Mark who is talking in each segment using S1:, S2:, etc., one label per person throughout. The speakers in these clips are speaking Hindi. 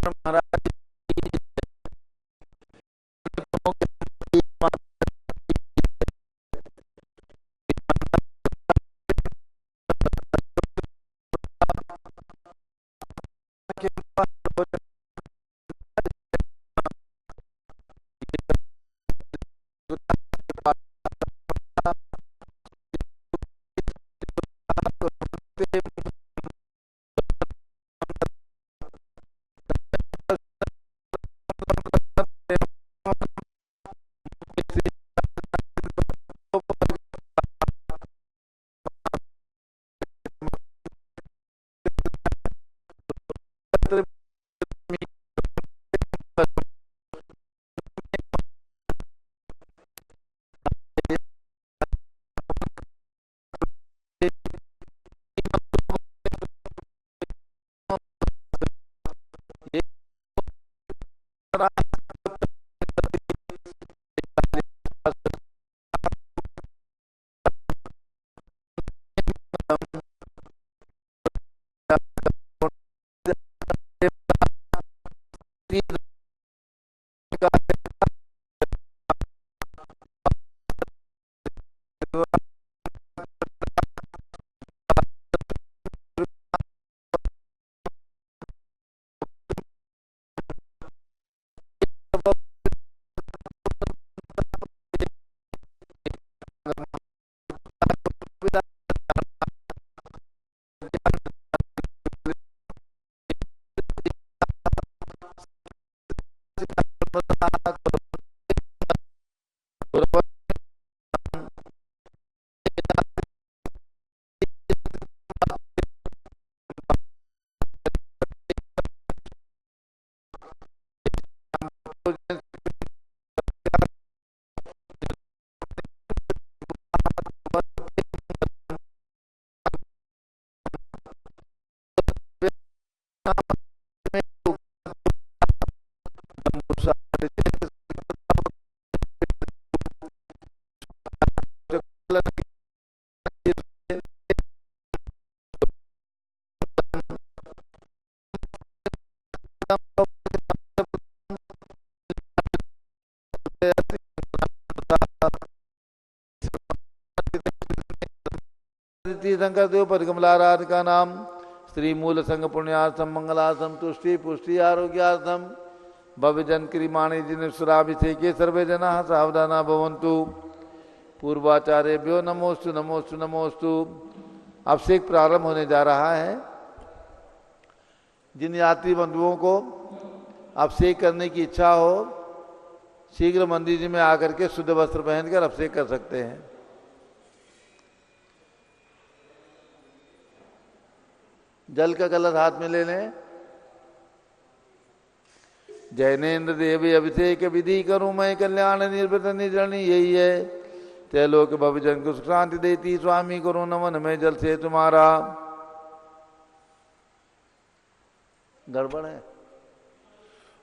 S1: महाराज शंकर देव परिकमलाराध का नाम श्री मूल संग पुण्यार्थम मंगलार्थम तुष्टि पुष्टि आरोग्यार्थम भवजन क्रिमाणी जिन सुराभिषेके सर्वे जना सावधाना भवन्तु। पूर्वाचार्यभ्यो नमोस्तु नमोस्तु नमोस्तु। अभिषेक प्रारंभ होने जा रहा है। जिन यात्री बंधुओं को अभिषेक करने की इच्छा हो शीघ्र मंदिर जी में आकर के शुद्ध वस्त्र पहनकर अभिषेक कर सकते हैं। जल का कलश हाथ में ले लें। जैनेन्द्र देवी अभिषेक विधि करूं मैं कल्याण निर्वृत निर्जनी यही है। त्रैलोक भवजन को सुख शांति देती स्वामी करो नमन में जल से तुम्हारा। गड़बड़ है।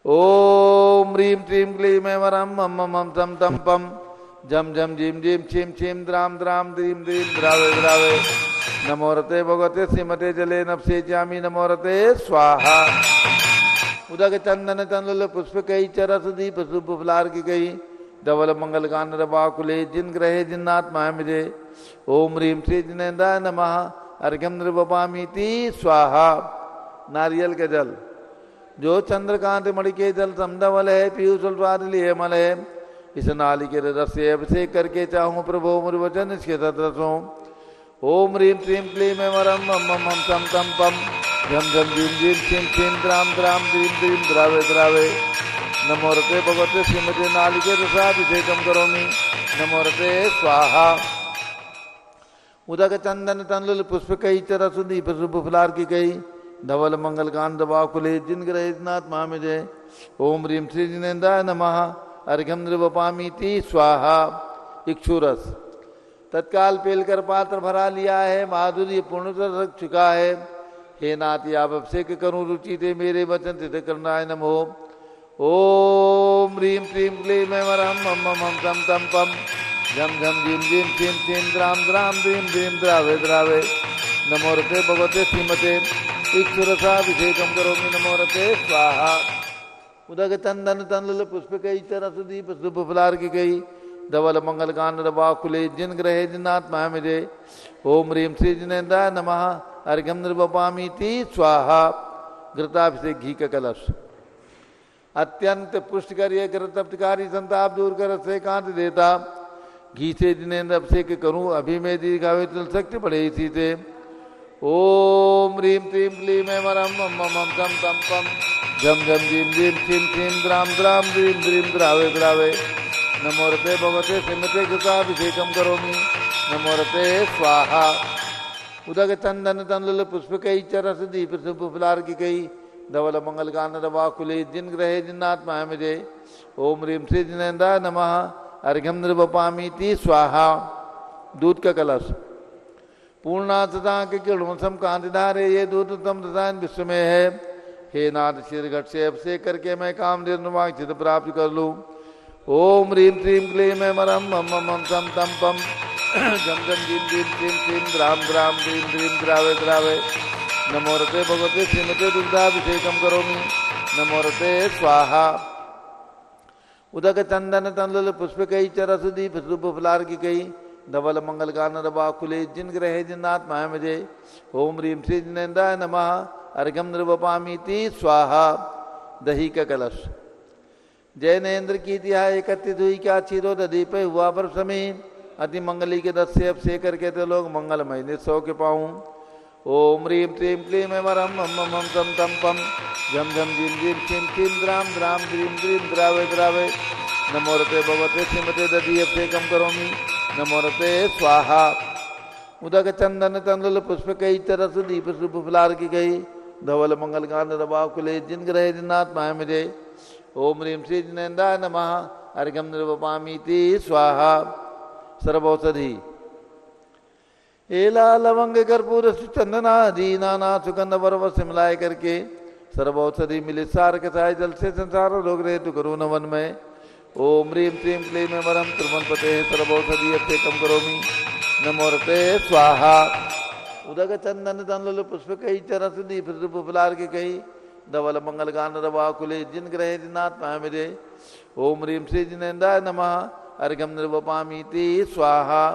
S1: ओम ह्रीम ट्रीम क्लीम वरम मम मम तम तम पम जम जम जिम जिम छिम छिम द्राम द्राम द्रीम द्रीम द्रावे द्रावे नमो रते भगवते श्रीमते जले नभसे जामी नमो रते स्वाहा। उदक चंदन चंदल पुष्प कई चरस दीप शुभ फलार की गई धवल मंगल गान रवाकुले जिन ग्रहे जिन्नात्मा मुझे। ओम ह्रीम श्री जिनेन्द्राय नमः अर्घ्यम नृवपामीति स्वाहा। नारियल के जल जो चंद्रकांत मणि के जल समधवल है पीयूष लिए मल है। इस नाली के रस से अभिषेक करके चाहूं प्रभु मुर्वचन इसके सदरसों। ओम ह्रीम श्रीम क्लीम वरम मम मम तम तम पम झम झम झीम झीम छिम छिम द्राम द्राम द्रीम द्रीम द्रावे द्रावे नमो रते भगवते श्रीमते नालिके रसाभिषेकम करोमि नमो रते स्वाहा। उदक चंदन तंडुल पुष्प कई चरस दीप शुभ फलार की कई धवल मंगल कांड वाकुले जिन ग्रहे नाथ महामिजय। ओम ह्रीम श्री जिनेन्द्राय नमः अर्घ्यम नृवपामीति स्वाहा। इक्षुरस तत्काल पेलकर पात्र भरा लिया है माधुर्य पूर्णतः रख चुका है। हे नाथ आप अभिषेक करूं रुचि थे मेरे वचन सिद्ध करनाय नमो। ओम ह्रीम क्लीम क्लीम वरम मम मम तम तम पम झम झम झीम झीम छिम छिम द्राम द्राम द्रीम द्रीम द्रावे द्रावे नमो रते भगवते श्रीमते इक्षुरसाभिषेकं करोमि नमो रते स्वाहा उदक चंदन तंदुल पुष्पकैश्च रसदीप शुभफलार्किकै धवल मंगल कांड बाकुले जिन ग्रहे जिनात्मा मिजे ओम ह्रीं श्री जिनेन्द्राय नमः अर्घ्यम निर्वपामीति स्वाहा घृताभिषेक घी का कलश अत्यंत पुष्ट करिए तप्तकारी संताप दूर कर से कांत देता घी से जिनेन्द्र अभिषेक करूं अभी में दीर्घायु चल सकते पड़े इसी से ओम ह्रीं क्लीं क्लीं ऐं वरं मम मम तं तं पं झम झम झीं झीं क्षीं क्षीं द्रां द्रां द्रीं द्रीं द्रावे द्रावे नमो रते भगवते श्रीमते कृताभिषेकं करोमि नमो रते स्वाहा उदक चंदन तंदुल पुष्पकैश्च रसदीप शुभफलार्किकै धवल मंगल कानन वाकुले जिन ग्रहे जिन्नात्मा मिजे ओम ह्रीं श्री जिनेन्द्राय नमः अर्घ्यम निर्वपामीति स्वाहा दूध का कलश पूर्णातता के किरणोत्सम कांतिधारे ये दूध उत्तम रसायन विश्व में है हे नाथ शीर्घट से अभिषेक करके मैं काम निर्वाक चित प्राप्त कर लूं ओम ह्रीं क्लीं क्लीं ऐं वरं मम मम तं तं पं झम झम झीं झीं क्षीं क्षीं द्रां द्रां द्रीं द्रीं द्रावे द्रावे नमो रते भगवते श्रीमते दुग्धाभिषेकं करोमि नमो रते स्वाहा उदक चंदन तंदुल पुष्पकैश्च रसदीप शुभफलार्किकै धवल मंगल कानन बाकुले जिन ग्रहे जिन्नात्मा मिजे ओम ह्रीं श्री जिनेन्द्राय नमः अर्घ्यम निर्वपामीति स्वाहा दही का कलश जैनेन्द्र की तिहाई एकत्रित हुई क्या क्षीरो दीप हुआ पर समय अति मंगली के दस से अभिषेक करके तो लोग मंगलमय निस्सौ के पाऊं ओम ह्रीं क्लीं क्लीं ऐं वरं मम मम तं तं पं झम झम झीं झीं क्षीं क्षीं द्रां द्रां द्रीं द्रीं द्रावे द्रावे नमो रते भगवते श्रीमते दधी अभिषेकं करोमि नमो रते स्वाहा उदक चंदन तंदुल पुष्पकैश्च रसदीप शुभफलार्किकै धवल मंगल कानन बाकुले जिन ग्रहे जिन्नात्मा मिजे ओम ह्रीं श्री जिनेन्द्राय नमः अर्घ्यम निर्वपामीति स्वाहा सर्वौषधि एला लवंग कर्पूर चंदनादि नाना सुगंध वर्व से मिलाए करके सर्वौषधि मिलित सार कसाय जल से संसार रोग रहे तो करो नवन में ओम ह्रीं क्लीं क्लीं ऐं वरं त्रिमन्पते सर्वौषधि अभिषेकं करोमि नमो रते स्वाहा उदक चंदन तंदुल पुष्पकैश्च रसदीप शुभफलार्किकै धवल मंगल कानन वाकुले जिन ग्रहे जिन्नात्मा मिजे ओम ह्रीं श्री जिनेन्द्राय नमः अर्घ्यम निर्वपामीति स्वाहा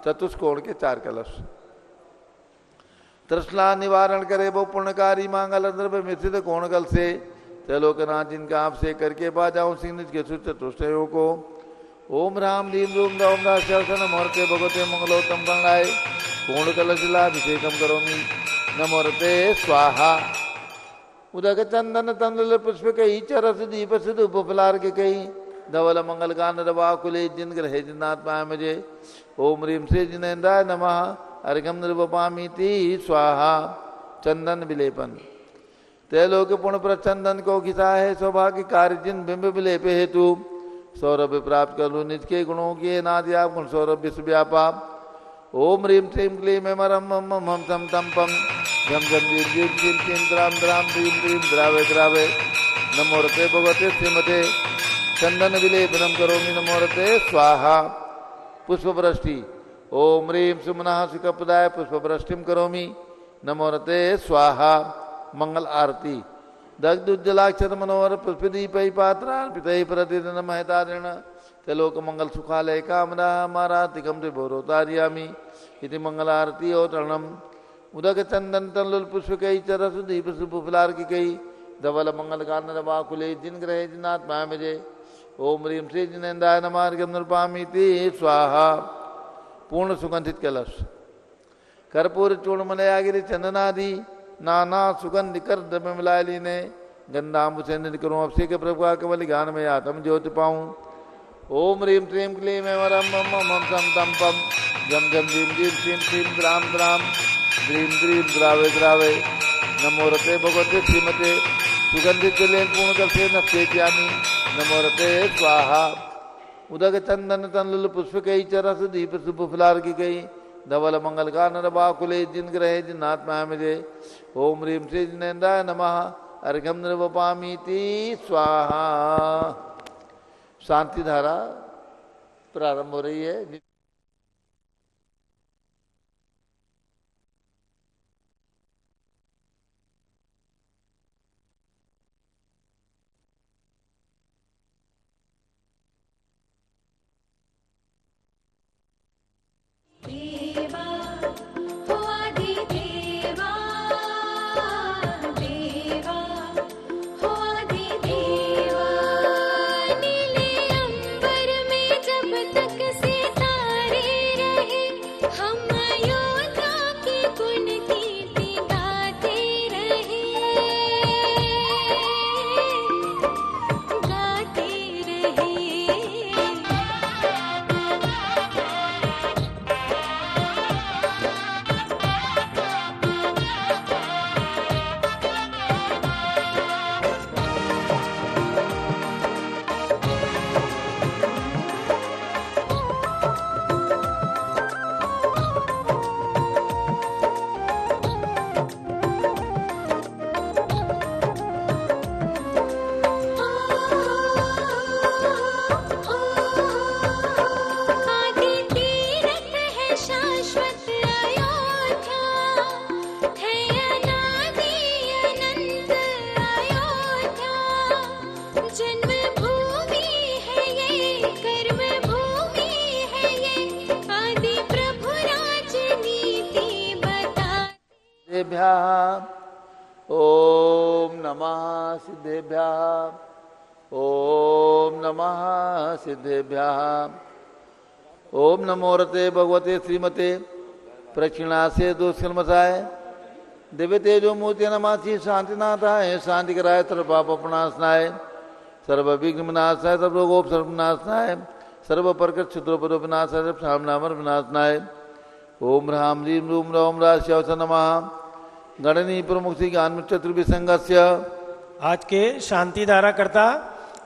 S1: चतुष्कोण के चार कलश तृष्णा निवारण करे वो पुण्यकारी मांगल द्रव्य मिश्रित कोण कल से त्रिलोकनाथ जिनका आपसे करके बाजाऊं सिंह के चतुष्टयों को ओम राम रीम रूम रौम राशन मोहरते भगवते मंगलोत्तम गंगाए पूर्ण कलशिलाभिषेकम करोमि नमो रते स्वाहा उदक चंदन तंदुल पुष्पकैश्च रसदीप शुभफलार्किकै धवल मंगल कानन वाकुले जिन ग्रहे जिन्नात्मा मिजे ओम ह्रीं श्री जिनेन्द्राय नमः अर्घ्यम निर्वपामीति स्वाहा चंदन विलेपन त्रैलोक पुण्य प्रचंदन को खिसा है सौभाग्य कार्य जिन बिंब विलेप हेतु सौरभ प्राप्त कर लूं निज के गुणों के नादि आप गुण सौरभ विश्व व्यापा ओम ह्रीं क्लीं क्लीं ऐं वरं मम मम तं तं पं झम झम झीं झीं क्षीं क्षीं द्रां द्रां द्रीं द्रीं द्रावे द्रावे नमो रते भगवते श्रीमते चंदन विलेपनम करोमि नमो रते स्वाहा पुष्पवृष्टि ओम ह्रीं सुमनः सुखप्रदाय पुष्पवृष्टिं करोमि नमो रते स्वाहा मंगल आरती दग्धुज्जलाक्षर मनोहर पुष्पदीपै पात्रार्पितैः प्रतिदिनं महतारेण त्रिलोक मंगल सुखालय कामना मारातिकं त्रिभोरोतार्यामि इति मंगल आरती औतरणम् उदक चंदन तंदुल पुष्पकैश्च रसदीप शुभफलार्किकै धवल मंगल कानन वाकुले जिन ग्रहे जिन्नात्मा मिजे ओम ह्रीं श्री जिनेन्द्राय नमः अर्घ्यम निर्वपामीति स्वाहा पूर्ण सुगंधित कलश कर्पूर चूर्णमलयागिरि चंदनादि नाना सुगंध कर द्रव्य मिलाए लीने गंधाम्बु से निध करूं अभिषेक प्रभु कवल ज्ञान में आत्म ज्योति पाऊं ओम ह्रीं क्लीं क्लीं ऐं वरं मम मम तं तं पं झम झम झीं झीं क्षीं क्षीं द्रां द्रां द्रीं द्रीं द्रावे द्रावे नमो रते भगवते श्रीमते सुगंधित जलेन पूर्ण कलशे नक्षेप्यामि नमो रते स्वाहा उदक चंदन तंदुल पुष्पकैश्च रसदीप शुभफलार्किकै धवल मंगल कानन वाकुले जिन ग्रहे जिन्नात्मा मिजे ओम ह्रीं श्री जिनेन्द्राय नमः अर्घ्यम निर्वपामीति स्वाहा शांति धारा प्रारंभ हो रही है। ओम नमः सिद्धेभ्यः। ओम नमः सिद्धेभ्यः। ओम नमो रते भगवते श्रीमते प्रक्षिणासे दुष्कर्मसाय दिव्य तेजो मूर्ति नमासी शांतिनाथाय शांति कराय सर्व पाप प्रणाशनाय सर्व विघ्न विनाशाय सर्व रोगोप सर्व विनाशनाय सर्व प्रकृत क्षुद्रोपद विनाशाय सर्व सामनामर विनाशनाय ओम ह्राम ह्रीम रूम रौम राश्यवस नमः गणनी प्रमुख श्री ज्ञान चतुर्विसंगस्य।
S2: आज के शांति धारा करता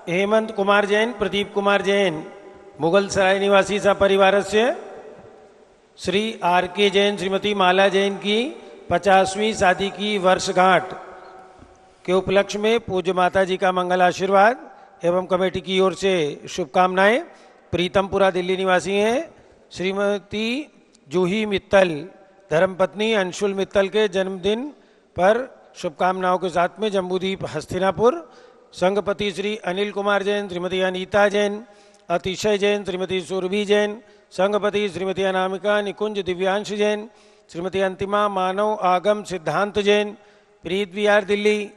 S2: हेमंत कुमार जैन, प्रदीप कुमार जैन, मुगल सराय निवासी सपरिवार से श्री आर के जैन, श्रीमती माला जैन की 50वीं शादी की वर्षगांठ के उपलक्ष्य में पूज्य माता जी का मंगल आशीर्वाद एवं कमेटी की ओर से शुभकामनाएं। प्रीतमपुरा दिल्ली निवासी हैं श्रीमती जूही मित्तल, धर्मपत्नी अंशुल मित्तल के जन्मदिन पर शुभकामनाओं के साथ में जम्बूद्वीप हस्तिनापुर। संघपति श्री अनिल कुमार जैन, श्रीमती अनीता जैन, अतिशय जैन, श्रीमती सुरभि जैन, संघपति श्रीमती अनामिका निकुंज दिव्यांश जैन, श्रीमती अंतिमा मानव आगम सिद्धांत जैन, प्रीत विहार दिल्ली।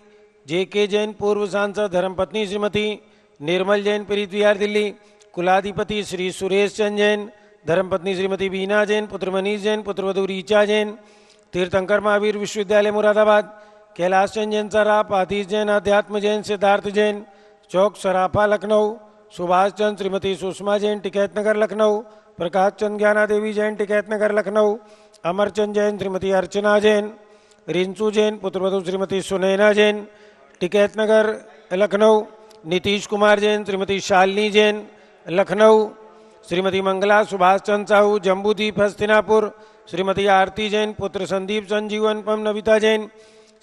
S2: जेके जैन पूर्व सांसद, धर्मपत्नी श्रीमती निर्मल जैन, प्रीत विहार दिल्ली। कुलाधिपति श्री सुरेश चंद जैन, धर्मपत्नी श्रीमती बीना जैन, पुत्र मनीष जैन, पुत्रवधू रीचा जैन, तीर्थंकर महावीर विश्वविद्यालय मुरादाबाद। कैलाश चंद जैन सराफ, आतिश जैन, अध्यात्म जैन, सिद्धार्थ जैन, चौक सराफा लखनऊ। सुभाष चंद, श्रीमती सुषमा जैन, टिकैत नगर लखनऊ। प्रकाश चंद ज्ञाना देवी जैन, टिकैत नगर लखनऊ। अमरचंद जैन, श्रीमती अर्चना जैन, रिंसू जैन, पुत्रवधू श्रीमती सुनैना जैन, टिकैत नगर लखनऊ। नीतीश कुमार जैन, श्रीमती शालिनी जैन, लखनऊ। श्रीमती मंगला सुभाष चंद साहू, जम्बूद्वीप हस्तिनापुर। श्रीमती आरती जैन, पुत्र संदीप संजीवन पम नविता जैन,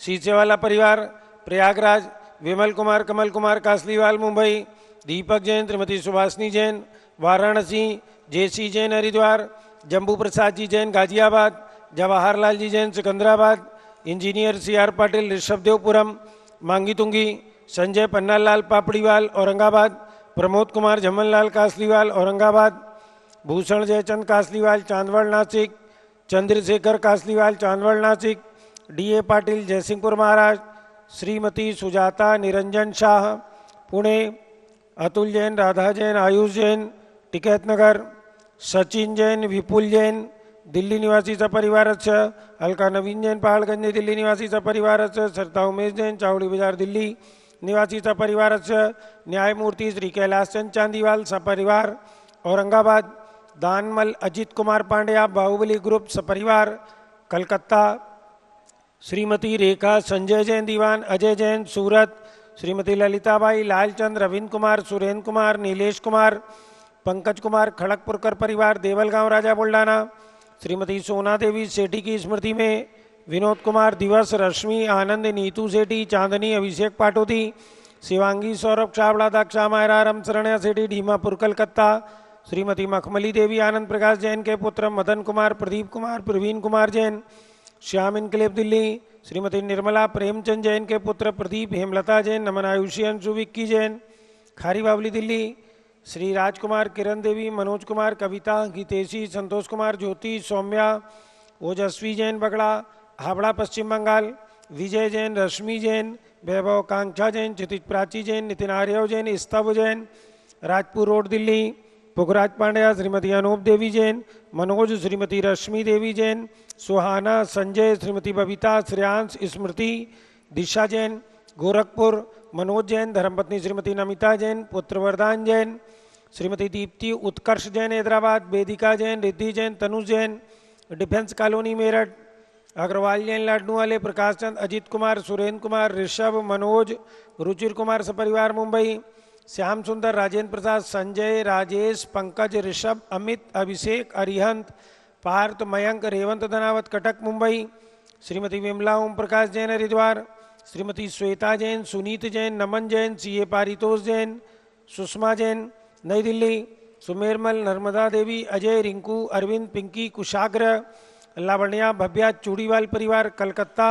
S2: सीसेवाला परिवार Prayagraj. Vimal Kumar, Kamal Kumar Kasliwal Mumbai. Deepak Jain, Shrimati Subhashni Jain, Varanasi. JC Jain, Haridwar. Jambu Prasad ji Jain, Ghaziabad. Jawaharlal ji Jain, Secunderabad. Engineer C R Patil, Rishabhdevpuram, Mangitungi. Sanjay Pannalal Papdiwal, Aurangabad. Pramod Kumar Jhamanlal Kasliwal, Aurangabad. Bhushan Jaichand Kasliwal, Chandwad Nashik. Chandrashekhar Kasliwal, Chandwad Nashik. DA Patil, Jaysingpur Maharashtra. Shrimati Sujata Niranjan Shah, Pune. Atul Jain, Radha Jain, Ayush Jain, Tikait नगर। सचिन जैन, विपुल जैन, दिल्ली निवासी सपरिवार। अलका नवीन जैन, पहाड़गंज दिल्ली निवासी सपरिवार। सरिता उमेश जैन, चावड़ी बाजार दिल्ली निवासी सपरिवार। न्यायमूर्ति श्री कैलाश चंद चांदीवाल, सपरिवार, औरंगाबाद। दानमल अजित कुमार पांड्या, बाहुबली ग्रुप, सपरिवार, कलकत्ता। श्रीमती रेखा संजय जैन दीवान, अजय जैन, सूरत। श्रीमती ललिताबाई, लालचंद, रविंद्र कुमार, सुरेंद्र कुमार, नीलेश कुमार, पंकज कुमार, खड़गपुरकर परिवार, देवलगांव, राजा बुल्ढाना। श्रीमती सोना देवी सेठी की स्मृति में विनोद कुमार, दिवस, रश्मि, आनंद, नीतू सेठी, चांदनी, अभिषेक पाटोदी, शिवांगी, सौरभ छाबड़ा, दक्षा मायरा, राम शरणया सेठी, ढीमापुर, कलकत्ता। श्रीमती मखमली देवी, आनंद प्रकाश जैन के पुत्र, मदन कुमार, प्रदीप कुमार, प्रवीण कुमार जैन, श्याम इनकलेब दिल्ली। श्रीमती निर्मला प्रेमचंद जैन के पुत्र, प्रदीप, हेमलता जैन, नमन आयुषी, अंशु, विक्की जैन, खारी बावली दिल्ली। श्री राजकुमार, किरण देवी, मनोज कुमार, कविता, गीतेशी, संतोष कुमार, ज्योति, सौम्या, ओजस्वी जैन, बगड़ा, हावड़ा, पश्चिम बंगाल। विजय जैन, रश्मि जैन, वैभव कांक्षा जैन, क्षितिज प्राची जैन, नितिन आर्यव जैन, स्तव जैन, राजपुर रोड दिल्ली। पुखराज पांड्या, श्रीमती अनूप देवी जैन, मनोज, श्रीमती रश्मि देवी जैन, सुहाना, संजय, श्रीमती बबीता, श्रेयांश, स्मृति, दिशा जैन, गोरखपुर। मनोज जैन, धर्मपत्नी श्रीमती नमिता जैन, पुत्र वरदान जैन। श्रीमती दीप्ति, उत्कर्ष जैन, हैदराबाद। वेदिका जैन, रिद्धि जैन, तनुज जैन, डिफेंस कॉलोनी, मेरठ। अग्रवाल जैन, लाडनू वाले। प्रकाश चंद, अजीत कुमार, सुरेंद्र कुमार, ऋषभ, मनोज, रुचिर कुमार, सपरिवार, मुंबई। श्याम सुंदर, राजेंद्र प्रसाद, संजय, राजेश, पंकज, ऋषभ, अमित, अभिषेक, अरिहंत, पार्थ, मयंक, रेवंत धनावत, कटक, मुंबई। श्रीमती विमला ओम प्रकाश जैन, हरिद्वार। श्रीमती श्वेता जैन, सुनीत जैन, नमन जैन, सीए पारितोष जैन, सुषमा जैन, नई दिल्ली। सुमेरमल, नर्मदा देवी, अजय, रिंकू, अरविंद, पिंकी, कुशाग्र, लावण्या, भव्या, चूड़ीवाल परिवार, कलकत्ता।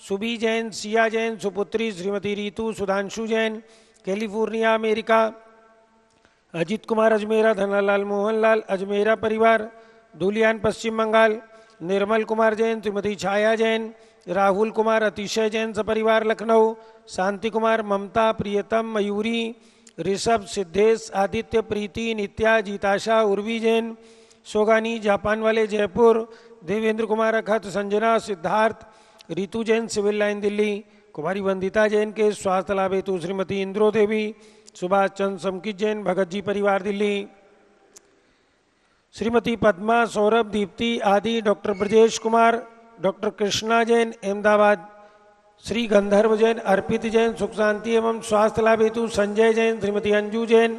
S2: सुबी जैन, सिया जैन, सुपुत्री, श्रीमती रीतू, सुधांशु जैन, कैलिफोर्निया, अमेरिका। अजीत कुमार अजमेरा, धनालाल मोहनलाल अजमेरा परिवार, धुलियान, पश्चिम बंगाल। निर्मल कुमार जैन, श्रीमती छाया जैन, राहुल कुमार अतिशय जैन सपरिवार लखनऊ, शांति कुमार, ममता, प्रियतम, मयूरी, ऋषभ, सिद्धेश, आदित्य, प्रीति, नित्या, जीताशा, उर्वी जैन, सोगानी, जापान वाले जयपुर, देवेंद्र कुमार अखत, संजना, सिद्धार्थ, रितु जैन सिविल लाइन दिल्ली, कुमारी वंदिता जैन के स्वास्थ्य लाभ हेतु श्रीमती इंद्रो देवी, सुभाष चंद्र समकित जैन भगत जी परिवार दिल्ली, श्रीमती पद्मा, सौरभ, दीप्ति आदि, डॉक्टर ब्रजेश कुमार, डॉक्टर कृष्णा जैन अहमदाबाद, श्री गंधर्व जैन, अर्पित जैन सुख शांति एवं स्वास्थ्य लाभ हेतु संजय जैन, श्रीमती अंजू जैन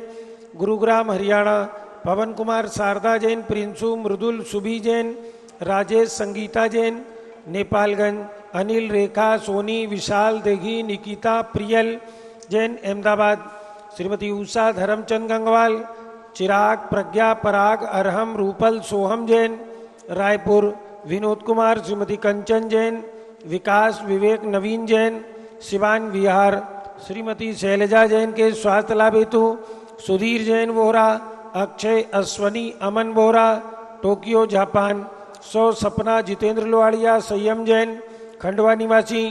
S2: गुरुग्राम हरियाणा, पवन कुमार, शारदा जैन, प्रिंसू, मृदुल, सुभी जैन, राजेश, संगीता जैन नेपालगंज, अनिल, रेखा, सोनी, विशाल, देगी, निकिता, प्रियल जैन अहमदाबाद, श्रीमती उषा, धर्मचंद गंगवाल, चिराग, प्रज्ञा, पराग, अरहम, रूपल, सोहम जैन रायपुर, विनोद कुमार, श्रीमती कंचन जैन, विकास, विवेक, नवीन जैन सिवान विहार, श्रीमती शैलजा जैन के स्वास्थ्य लाभ हेतु सुधीर जैन वोरा, अक्षय, अश्वनी, अमन बोरा टोक्यो जापान, सौ सपना, जितेंद्र लोहाड़िया, संयम जैन खंडवा निवासी,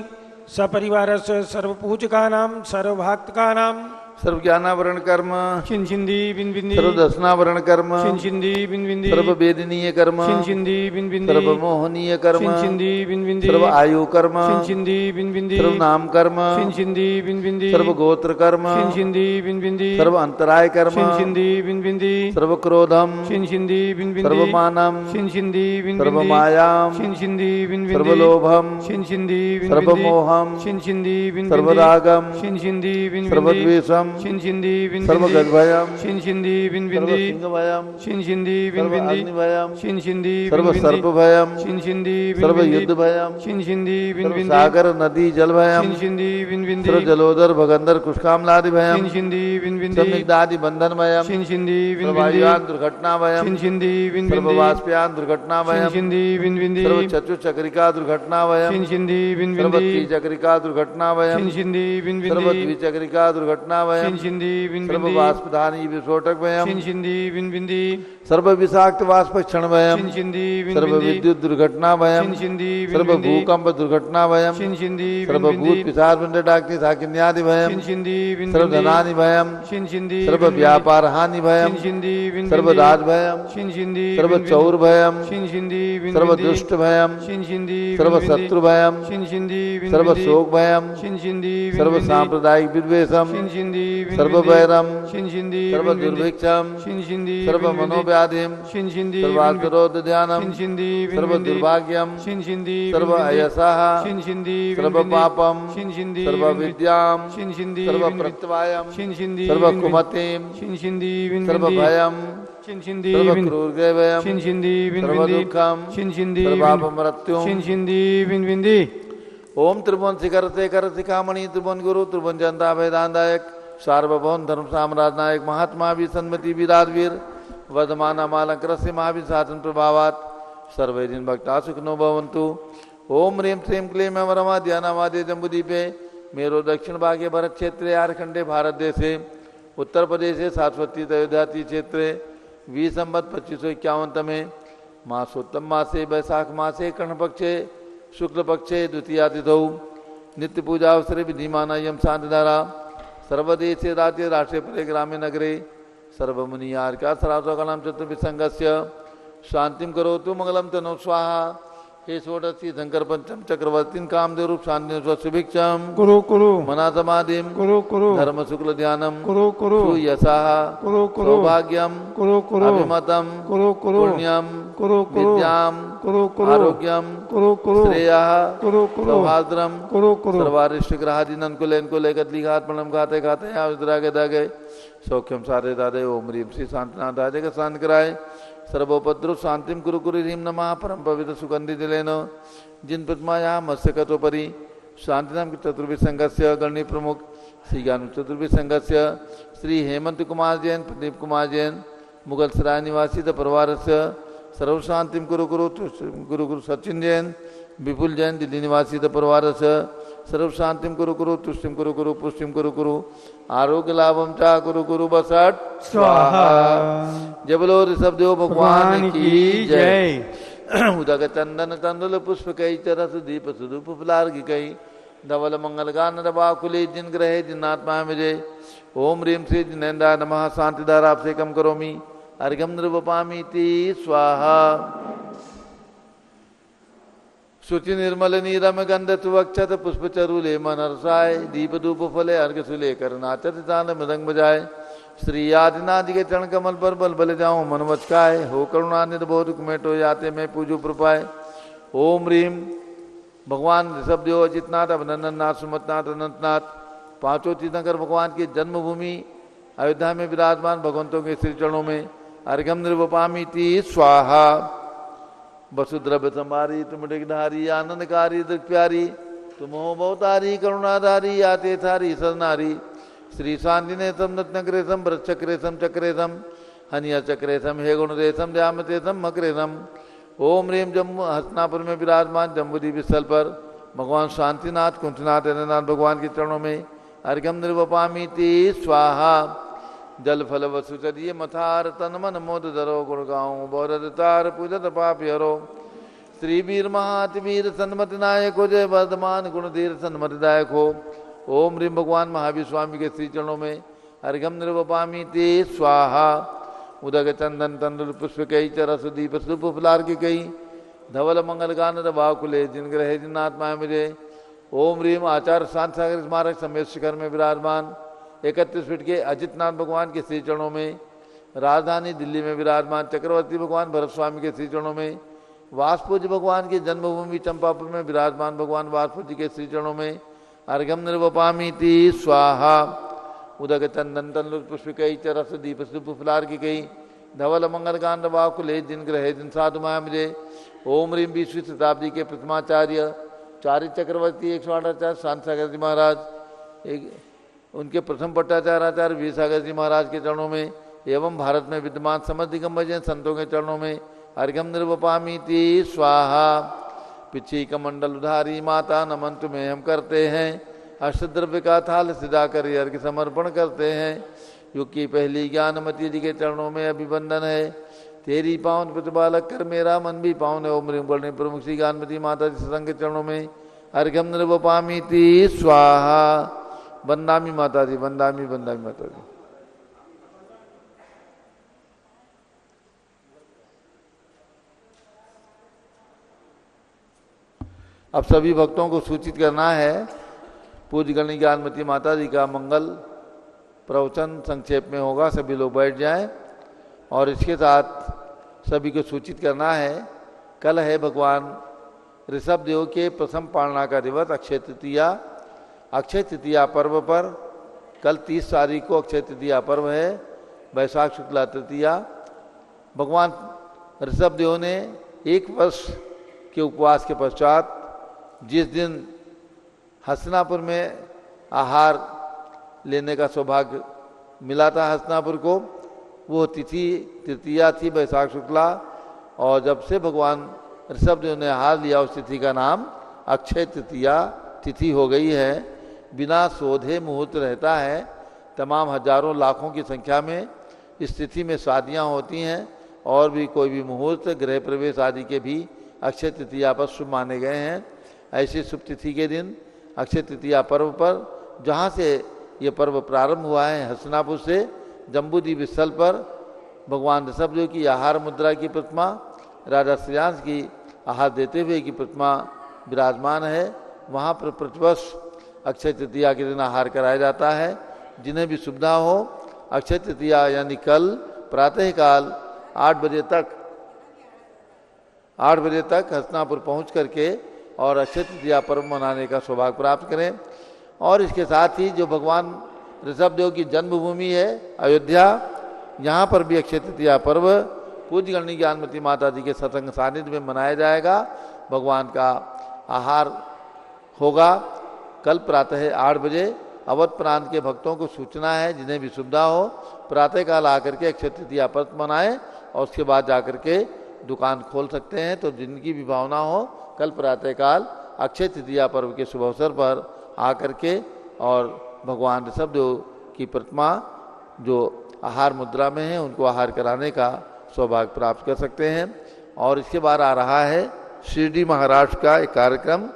S2: सपरिवार से सर्वपूज का नाम, सर्वभक्त का नाम,
S1: सर्व ज्ञानावरण कर्म,
S3: छिंदी बिन बिंदी,
S1: सर्व दर्शनावरण कर्म,
S3: छिंदी बिन बिंदी,
S1: सर्व वेदनीय कर्म,
S3: छिंदी बिन बिंदी,
S1: सर्व मोहनीय कर्म,
S3: छिंदी बिन बिंदी,
S1: सर्व आयु कर्म,
S3: छिंदी बिन बिंदी,
S1: सर्व नाम कर्म,
S3: छिंदी बिन बिंदी,
S1: सर्व गोत्र कर्म,
S3: छिंदी बिन बिंदी,
S1: सर्व अंतराय कर्म,
S3: छिंदी बिन बिंदी,
S1: सर्व क्रोधम,
S3: छिंदी बिन बिंदी,
S1: सर्व मानम,
S3: छिंदी बिन
S1: सर्व
S3: बिंदी,
S1: मायाम,
S3: छिंदी बिन बिंदी,
S1: सर्व लोभम,
S3: छिंदी बिन
S1: सर्व
S3: बिंदी,
S1: मोहम,
S3: छिंदी बिन
S1: सर्व
S3: बिंदी,
S1: रागम,
S3: छिंदी बिन
S1: सर्व
S3: बिंदी,
S1: द्वेषम,
S3: छिंदी बिन
S1: सर्व
S3: बिंदी,
S1: गद्भयम,
S3: छिंदी बिन
S1: सर्व
S3: बिंदी,
S1: सिंहभयम,
S3: छिंदी बिन
S1: सर्व
S3: बिंदी,
S1: अग्निभयम,
S3: छिंदी
S1: सर्व
S3: बिन बिंदी,
S1: सर्पभयम,
S3: छिंदी बिन
S1: सर्व
S3: बिंदी,
S1: युद्धभयम,
S3: छिंदी बिन
S1: सर्व
S3: बिंदी,
S1: सागर नदी जलभयम,
S3: छिंदी बिन बिंदी,
S1: सर्व जलोदर भगंदर कुष्कामलादि भयम,
S3: छिंदी बिन बिंदी,
S1: संदिग्धादि बंधनमयम,
S3: छिंदी बिन
S1: सर्व
S3: बिंदी,
S1: वायुयान दुर्घटनाभयम,
S3: छिंदी बिन
S1: सर्व
S3: बिंदी,
S1: वाष्पयान दुर्घटनाभयम,
S3: छिंदी बिन बिंदी,
S1: सर्व चतुचक्रिका दुर्घटनाभयम,
S3: छिंदी बिन
S1: सर्व
S3: बिंदी,
S1: त्रिचक्रिका दुर्घटनाभयम,
S3: छिंदी बिन
S1: सर्व
S3: बिंदी,
S1: द्विचक्रिका दुर्घटनाभयम,
S3: छिंदी बिन
S1: सर्व
S3: बिंदी,
S1: वाष्पधानी विस्फोटक भयम,
S3: छिंदी बिन बिंदी,
S1: सर्व विषाक्त वाष्प क्षण भयम,
S3: छिंदी बिन
S1: सर्व
S3: बिंदी,
S1: विद्युत दुर्घटना भयम,
S3: छिंदी बिन
S1: सर्व
S3: बिंदी,
S1: भूकंप दुर्घटना भयम,
S3: छिंदी
S1: सर्व
S3: बिन
S1: भूत
S3: बिंदी,
S1: पिशाच पिंड डाक्ति साकिन्यादि भयम,
S3: छिंदी बिन
S1: सर्व
S3: बिंदी,
S1: धनानि भयम,
S3: छिंदी
S1: सर्व व्यापार हानि भयम,
S3: छिंदी बिन
S1: सर्व
S3: बिंदी,
S1: राज भयम,
S3: छिंदी
S1: सर्व चौर भयम,
S3: छिंदी बिन
S1: सर्व
S3: बिंदी,
S1: दुष्ट भयम,
S3: छिंदी
S1: सर्व शत्रु भयम,
S3: छिंदी बिन
S1: सर्व
S3: बिंदी,
S1: शोक भयम,
S3: छिंदी बिन
S1: सर्व
S3: बिंदी,
S1: सांप्रदायिक विद्वेषम,
S3: छिंदी बिन
S1: सर्व
S3: बिंदी,
S1: वैरम,
S3: छिंदी
S1: सर्व
S3: बिन बिंदी,
S1: दुर्भिक्षम,
S3: छिंदी
S1: सर्व
S3: बिन बिंदी,
S1: मनोव्याधिम,
S3: छिंदी
S1: सर्व आत्मरोध ध्यानम,
S3: छिंदी बिन
S1: सर्व
S3: बिंदी,
S1: दुर्भाग्यम,
S3: छिंदी
S1: सर्व अयसः,
S3: छिंदी
S1: सर्व पापम,
S3: छिंदी
S1: सर्व विद्याम,
S3: छिंदी
S1: सर्व प्रत्यवायम,
S3: छिंदी
S1: सर्व कुमतिम,
S3: छिंदी बिन
S1: सर्व
S3: बिंदी,
S1: भयम,
S3: छिंदी
S1: सर्व
S3: बिन
S1: क्रूरग्रहभयम,
S3: छिंदी बिन
S1: सर्व
S3: बिंदी,
S1: दुःखम,
S3: छिंदी
S1: सर्व अपमृत्युम,
S3: छिंदी बिन बिंदी,
S1: ओम त्रिभुवन शिखर शेखर शिखामणि त्रिभुवन गुरु त्रिभुवन जनता वेदांतायक सार्वभौम धर्म साम्राज्य नायक महात्मा भी सन्मति विराजवीर वर्धमान मालंकृष्य महावीर शासन प्रभावात सर्वे दिन भक्ता सुखनो भवन्तु। ओम ह्रीं श्रीं क्लीं वरमा ध्यानावादे जम्बूदीपे मेरो दक्षिण भागे भरत क्षेत्रे आरखंडे भारत देशे उत्तर प्रदेशे सारस्वती अयोध्याति क्षेत्रे वी संवत 2551 में मासोत्तम मासे वैशाख मासे कर्ण पक्षे शुक्ल पक्षे द्वितीयातिथौ नित्य पूजा अवसरे विधिमाना यम शांतिधारा सर्वदेशे राज्य राष्ट्रे परे ग्रामे नगरे सर्वमुनियार्का सरासकलाम चतुर्विसंगस्य शांतिम करोतु मंगलम तनो स्वाहा। हे षोडशी शंकर पंचम चक्रवर्तीन कामदेव रूप शांति सुभिक्षम
S3: कुरु कुरु
S1: मना समाधिम
S3: कुरु कुरु
S1: धर्म शुक्ल ध्यानम
S3: कुरु कुरु
S1: यशः
S3: कुरु कुरु
S1: सौभाग्यम
S3: कुरु कुरु
S1: अभिमतम
S3: कुरु कुरु
S1: पुण्यम
S3: कुरु कुरु
S1: विद्याम
S3: कुरु कुरु
S1: आरोग्यम
S3: कुरु कुरु
S1: श्रेयः
S3: कुरु कुरु
S1: सौभाद्रम
S3: कुरु कुरु
S1: सर्वारिष्ट ग्रहादिनन को लेन को लेकर लिखात प्रणम खाते खाते आगे दागे सौख्यम सारे दादे ओम ह्रीं श्री शांतिनाथ दादे का शांत कराए सर्वोपद्रव शांतिम कुरु कुरु ह्रीं नमः परम पवित्र सुगंधि दिलेन जिन प्रतिमाया मत्स्यकतोपरि शांतिनाम की चतुर्भि संघस्य गणनी प्रमुख श्री ज्ञान चतुर्भि संघस्य श्री हेमंत कुमार जैन प्रदीप कुमार जैन मुगल सराय निवासी द परिवार से सर्व शांतिम कुरु कुरु गुरु गुरु सचिन जैन विपुल जैन दिल्ली निवासी द परिवार से सर्व शांतिम कुरु कुरु तुष्टिम कुरु कुरु पुष्टिम कुरु कुरु आरोग्य लाभम चा कुरु कुरु बसट स्वाहा। जय बोलो ऋषभ देव भगवान की जय। उदक चंदन तंदुल पुष्प कई चरस दीप सुदूप फुलार्घ कई धवल मंगल गान रवाकुले जिन ग्रहे जिन्नात्मा विजय ओम ह्रीम श्री जिनेन्द्राय नमः शांतिधारा आपसे कम करोमि अर्घ्यम नृवपामीति स्वाहा शुचि निर्मल नीरम गंध सुवक्षत पुष्प चरुले मनरसाय दीप धूप फले अर्घ सुले करनाचत तान मृदंग बजाय श्री आदिनाथ के चरण कमल पर बल बल जाऊं मन मचकाय हो करुणानिध बहुत कुमेटो जाते मैं पूजू प्रपाय ओम ह्रीम भगवान ऋषभदेव अजितनाथ अभिनंदन नाथ सुमतनाथ अनंतनाथ पांचों तीर्थंकर भगवान की जन्मभूमि अयोध्या में विराजमान भगवंतों के श्री चरणों में अर्घ्यम निर्वपामीति स्वाहा वसुद्रव्य संभारी तुम डिगधारी आनंदकारी दृक प्यारी तुम हो बहुतारी करुणाधारी आते थारी सरनारी श्री शांति ने सम नग्रेशम वृक्षक्रेशम चक्रेशम हनिया चक्रेशम हे गुण रेशम ध्यामतेशम मकरेशम ओम ह्रीम जम्मू हस्तिनापुर में विराजमान जम्बूद्वीप स्थल पर भगवान शांतिनाथ कुंठनाथ नाथ भगवान के चरणों में अर्घ्यम निर्वपामीति स्वाहा जल फल वसु चरिए मथार तन मन मोद धरो गुण गाऊं बौरतार पूजत पाप हरो श्री वीर महात वीर सन्मति नायक हो जय वर्धमान गुण धीर सन्मति दायक हो ओम ह्रीम भगवान महावीर स्वामी के श्री चरणों में अर्घ्यम निर्वपामीति स्वाहा उदक चंदन तंडुल पुष्प कई चरस दीप सुप फुलार्घ कई धवल मंगल गान रवाकुले जिन ग्रहे जिन आत्माएं मुझे ओम ह्रीम आचार्य शांति सागर स्मारक समेत शिखर में विराजमान 31 फीट के अजितनाथ भगवान के श्री चरणों में राजधानी दिल्ली में विराजमान चक्रवर्ती भगवान भरत स्वामी के श्री चरणों में वासपूज्य भगवान की जन्मभूमि चंपापुर में विराजमान भगवान वासपूज्य के श्री चरणों में अर्घ्यम निर्वपामीति स्वाहा उदक चंदन तंडुल पुष्प कई चरस दीप सुप फुलार्घ कई धवल मंगल गान रवाकुले जिन ग्रहे जिन साधु माया मुझे ओम ह्रीम 20वीं शताब्दी के प्रथमाचार्य चार्य चक्रवर्ती 108 आचार्य शांति सागर जी महाराज उनके प्रथम पट्टाचार्य आचार्य वीर सागर जी महाराज के चरणों में एवं भारत में विद्यमान समस्त दिगंबर जैन संतों के चरणों में अर्घ्यम निर्वपामीति स्वाहा पिछी कमंडल उधारी माता नमन तुम्हें हम करते हैं अष्टद्रव्य का थाल सिदा कर अर्घ्य समर्पण करते हैं युग की पहली ज्ञानमती जी के चरणों में अभिवंदन है तेरी पावन प्रतिपालक कर मेरा मन भी पावन है ओम ह्रीम बोलने प्रमुख श्री ज्ञानमती माता जी सत्संग के चरणों में अर्घ्यम निर्वपामीति स्वाहा वंदामी माता जी वंदामी माता जी। अब सभी भक्तों को सूचित करना है पूज्य गणी ज्ञानमती माता जी का मंगल प्रवचन संक्षेप में होगा, सभी लोग बैठ जाएं। और इसके साथ सभी को सूचित करना है कल है भगवान ऋषभदेव के प्रथम पालना का दिवस अक्षय तृतीया। अक्षय तृतीया पर्व पर कल 30 तारीख को अक्षय तृतीया पर्व है, वैशाख शुक्ला तृतीया। भगवान ऋषभदेव ने 1 वर्ष के उपवास के पश्चात जिस दिन हस्तिनापुर में आहार लेने का सौभाग्य मिला था हस्तिनापुर को, वो तिथि तृतीया थी वैशाख शुक्ला। और जब से भगवान ऋषभदेव ने आहार लिया उस तिथि का नाम अक्षय तृतीया तिथि हो गई है। बिना शोधे मुहूर्त रहता है, तमाम हजारों लाखों की संख्या में इस तिथि में शादियां होती हैं और भी कोई भी मुहूर्त गृह प्रवेश आदि के भी अक्षय तृतीया पर शुभ माने गए हैं। ऐसी शुभ तिथि के दिन अक्षय तृतीया पर्व पर जहाँ से ये पर्व प्रारंभ हुआ है हस्तिनापुर से जम्बूद्वीप स्थल पर भगवान ऋषभदेव की आहार मुद्रा की प्रतिमा, राजा श्रेयांश की आहार देते हुए की प्रतिमा विराजमान है। वहाँ पर प्रतिवर्ष अक्षय तृतीया के दिन आहार कराया जाता है। जिन्हें भी सुविधा हो अक्षय तृतीया यानी कल प्रातःकाल 8 बजे तक हस्तिनापुर पहुँच करके और अक्षय तृतीया पर्व मनाने का सौभाग्य प्राप्त करें। और इसके साथ ही जो भगवान ऋषभदेव की जन्मभूमि है अयोध्या, यहाँ पर भी अक्षय तृतीया पर्व पूज्य गणी ज्ञानमती माता जी के सत्संग सानिध्य में मनाया जाएगा। भगवान का आहार होगा कल प्रातः 8 बजे। अवध प्रांत के भक्तों को सूचना है जिन्हें भी सुविधा हो प्रातःकाल आकर के अक्षय तृतीया पर्व मनाएं और उसके बाद जाकर के दुकान खोल सकते हैं। तो जिनकी भी भावना हो कल प्रातःकाल अक्षय तृतीया पर्व के शुभ अवसर पर आकर के और भगवान ऋषभदेव की प्रतिमा जो आहार मुद्रा में है उनको आहार कराने का सौभाग्य प्राप्त कर सकते हैं। और इसके बाद आ रहा है शिरडी महाराष्ट्र का एक कार्यक्रम।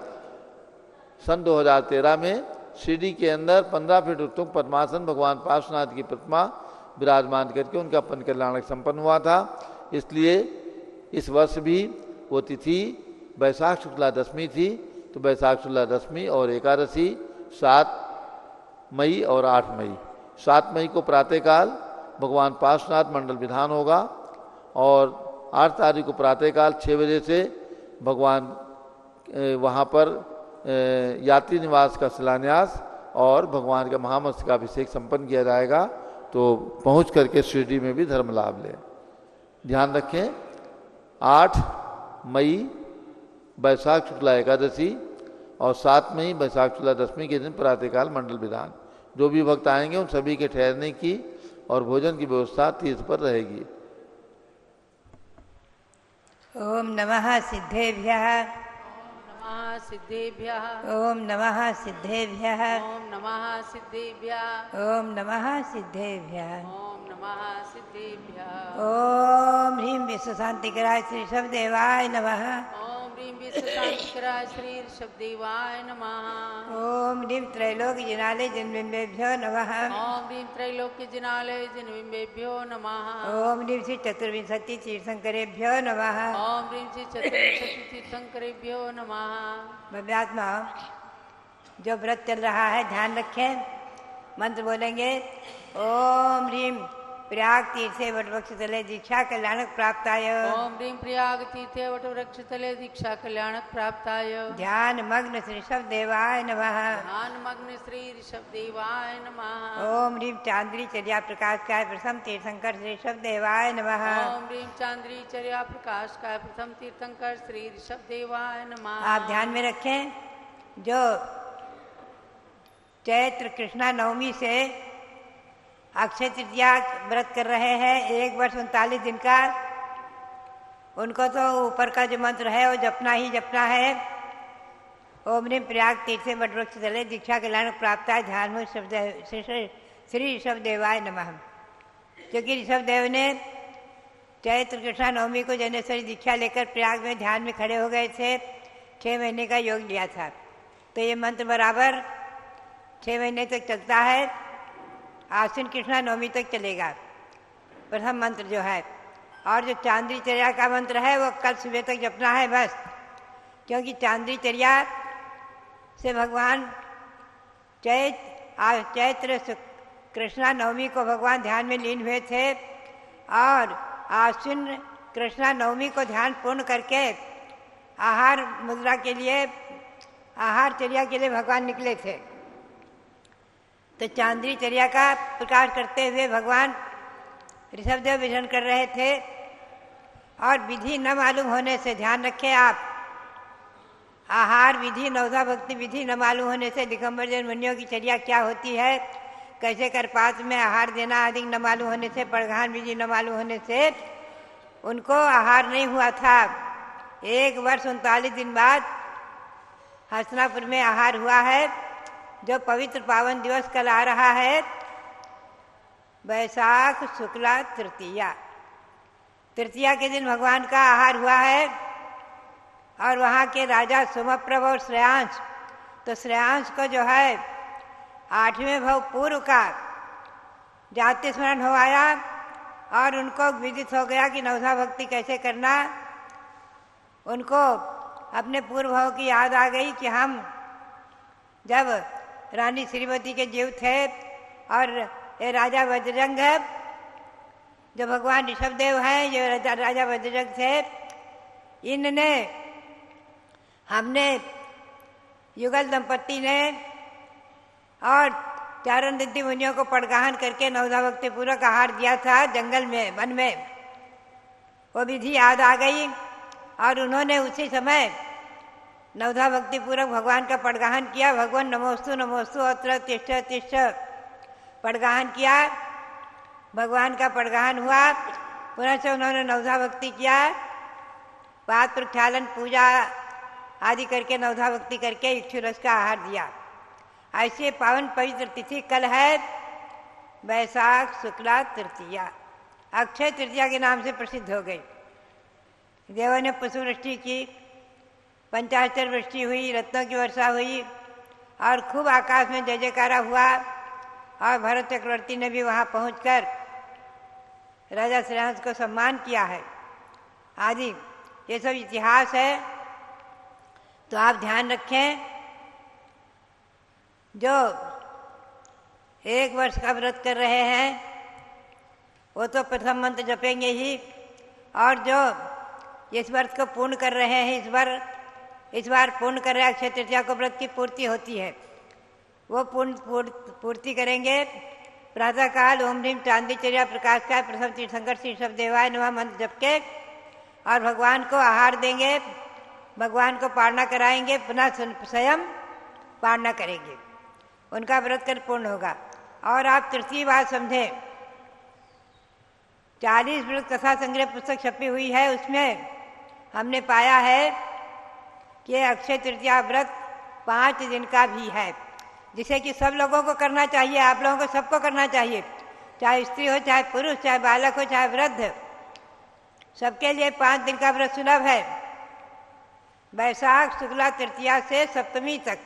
S1: सन 2013 में शिरडी के अंदर 15 फीट उत्तुंग पद्मासन भगवान पार्श्वनाथ की प्रतिमा विराजमान करके उनका अपन कल्याण संपन्न हुआ था। इसलिए इस वर्ष भी वो तिथि वैशाख शुक्ला दशमी थी, तो वैशाख शुक्ला दशमी और एकादशी 7 मई और 8 मई। 7 मई को प्रातःकाल भगवान पार्श्वनाथ मंडल विधान होगा और 8 तारीख को प्रातःकाल 6 बजे से भगवान वहाँ पर यात्री निवास का शिलान्यास और भगवान का महामस्तक अभिषेक संपन्न किया जाएगा। तो पहुँच करके शिरडी में भी धर्म लाभ लें। ध्यान रखें 8 मई वैशाख शुक्ला एकादशी और 7 मई वैशाख शुक्ला दशमी के दिन प्रातःकाल मंडल विधान। जो भी भक्त आएंगे उन सभी के ठहरने की और भोजन की व्यवस्था तीर्थ पर रहेगी।
S4: ओम नमः सिद्धेभ्यः
S5: सिद्धेभ्यः
S4: ओम नमः सिद्धेभ्यः
S5: ओम नमः सिद्धेभ्यः
S4: ओम नमः सिद्धेभ्यः
S5: ओम नमः सिद्धेभ्यः
S4: ओम ह्रीं विश्व शांतिकराय श्री शब्देवाय नमः
S5: ओम ह्रीं विश्वशांतिकराय श्री ऋषभदेवाय नमः
S4: ओम ह्रीं त्रैलोक जिनालय जन्मबिंबेभ्यो नमः
S5: ओम ह्रीं त्रैलोक्य जिनालय जिनबिंबेभ्यो नमः
S4: ओम ह्रीं श्री चतुर्विंशति तीर्थंकरेभ्यो नमः
S5: ओम ह्रीं श्री चतुर्विंशति तीर्थंकरेभ्यो नमः।
S4: भव्यात्मा जो व्रत चल रहा है ध्यान रखें, मंत्र बोलेंगे। ओम ह्रीं प्रयाग तीर्थे वटवृक्ष तले दीक्षा कल्याणक प्राप्ताय।
S5: ओम ह्रीं प्रयाग तीर्थे वटवृक्ष तले दीक्षा कल्याणक प्राप्ताय।
S4: ध्यान मग्न श्री शब्देवाय नमः।
S5: ध्यान मग्न श्री ऋषभदेवाय नमः।
S4: ओम ह्रीं चांद्री चर्या प्रकाश काय प्रथम तीर्थंकर श्री शब्देवाय नमः।
S5: ओम ह्रीं चांद्री चर्या प्रकाश काय प्रथम तीर्थंकर श्री ऋषभदेवाय नमः।
S4: आप ध्यान में रखें, जो चैत्र कृष्णा नवमी से अक्षय तृतीया व्रत कर रहे हैं 1 वर्ष 39 दिन का, उनको तो ऊपर का जो मंत्र है वो जपना ही जपना है। ओम ह्रीं प्रयाग तीर्थे वटवृक्ष तले दीक्षा कल्याण प्राप्त है। ध्यान में श्री ऋषभदेवाय नमः। क्योंकि ऋषभदेव ने चैत्र कृष्णा नवमी को जनेश्वरी दीक्षा लेकर प्रयाग में ध्यान में खड़े हो गए थे। 6 महीने का योग लिया था, तो ये मंत्र बराबर 6 महीने तक चलता है, आश्विन कृष्णा नवमी तक चलेगा प्रथम मंत्र जो है। और जो चांद्री चर्या का मंत्र है वो कल सुबह तक जपना है बस, क्योंकि चांद्री चर्या से भगवान चैत्र कृष्णा नवमी को भगवान ध्यान में लीन हुए थे और आश्विन कृष्णा नवमी को ध्यान पूर्ण करके आहार मुद्रा के लिए, आहार चर्या के लिए भगवान निकले थे। तो चांद्री चर्या का प्रकाश करते हुए भगवान ऋषभदेव विचरण कर रहे थे और विधि न मालूम होने से, ध्यान रखें आप, आहार विधि नवधा भक्ति विधि न मालूम होने से दिगंबर जैन मुनियों की चर्या क्या होती है, कैसे करपात में आहार देना आदि न मालूम होने से, पड़घान विधि न मालूम होने से उनको आहार नहीं हुआ था। 1 वर्ष 39 दिन बाद हसनापुर में आहार हुआ है। जो पवित्र पावन दिवस कल आ रहा है वैशाख शुक्ला तृतीया, तृतीया के दिन भगवान का आहार हुआ है। और वहाँ के राजा सोमप्रभ और श्रेयांश, तो श्रेयांश को जो है 8वें भव पूर्व का जाति स्मरण हो आया और उनको विदित हो गया कि नवधा भक्ति कैसे करना। उनको अपने पूर्व भव की याद आ गई कि हम जब रानी श्रीमती के जीव थे और ये राजा वज्रजंग है, जो भगवान ऋषभदेव हैं, जो राजा वज्रजंग थे, इनने हमने युगल दंपत्ति ने और चारण दंती मुनियों को पड़गाहन करके नवधा भक्ति पूर्वक आहार दिया था जंगल में, वन में। वो विधि याद आ गई और उन्होंने उसी समय नवधा भक्ति पूर्वक भगवान का पड़गाहन किया। भगवान नमोस्तु नमोस्तु अत्र तिष्ठ तिष्ठ पड़गाहन किया, भगवान का पड़गाहन हुआ। पुनः से उन्होंने नवधा भक्ति किया, पाद प्रक्षालन पूजा आदि करके नवधा भक्ति करके इक्षु रस का आहार दिया। ऐसे पावन पवित्र तिथि कल है वैशाख शुक्ला तृतीया, अक्षय तृतीया के नाम से प्रसिद्ध हो गई। देवों ने पुष्प वृष्टि की, पंचाक्षर वृष्टि हुई, रत्नों की वर्षा हुई और खूब आकाश में जय जयकारा हुआ। और भरत चक्रवर्ती ने भी वहाँ पहुंचकर राजा श्रेयांश को सम्मान किया है आदि, ये सब इतिहास है। तो आप ध्यान रखें, जो 1 वर्ष का व्रत कर रहे हैं वो तो प्रथम मंत्र जपेंगे ही, और जो इस व्रत को पूर्ण कर रहे हैं, इस बार पूर्ण कर रहे हैं, अक्षय तृतीया को व्रत की पूर्ति होती है, वो पूर्ति करेंगे। प्रातःकाल ओम ह्रीम चांदीचर्या प्रकाश का प्रथम तीर्थंकर श्री ऋषभ देवाय नमः मंत्र जप के और भगवान को आहार देंगे, भगवान को पारणा कराएंगे, पुनः स्वयं पारणा करेंगे, उनका व्रत कर पूर्ण होगा। और आप तृतीय बात समझें, 40 व्रत कथा संग्रह पुस्तक छपी हुई है, उसमें हमने पाया है कि अक्षय तृतीया व्रत 5 दिन का भी है, जिसे कि सब लोगों को करना चाहिए, आप लोगों को सबको करना चाहिए, चाहे स्त्री हो, चाहे पुरुष, चाहे बालक हो, चाहे वृद्ध, सबके लिए 5 दिन का व्रत सुलभ है। वैशाख शुक्ला तृतीया से सप्तमी तक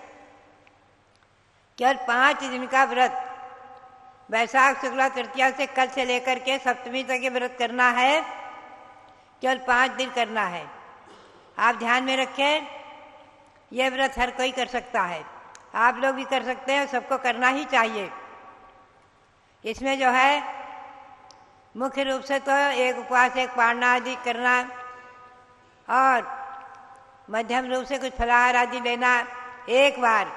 S4: केवल 5 दिन का व्रत, वैशाख शुक्ला तृतीया से कल से लेकर के सप्तमी तक ये व्रत करना है, केवल 5 दिन करना है। आप ध्यान में रखें, यह व्रत हर कोई कर सकता है, आप लोग भी कर सकते हैं, सबको करना ही चाहिए। इसमें जो है मुख्य रूप से तो एक उपवास, एक पारणा आदि करना और मध्यम रूप से कुछ फलाहार आदि लेना 1 बार,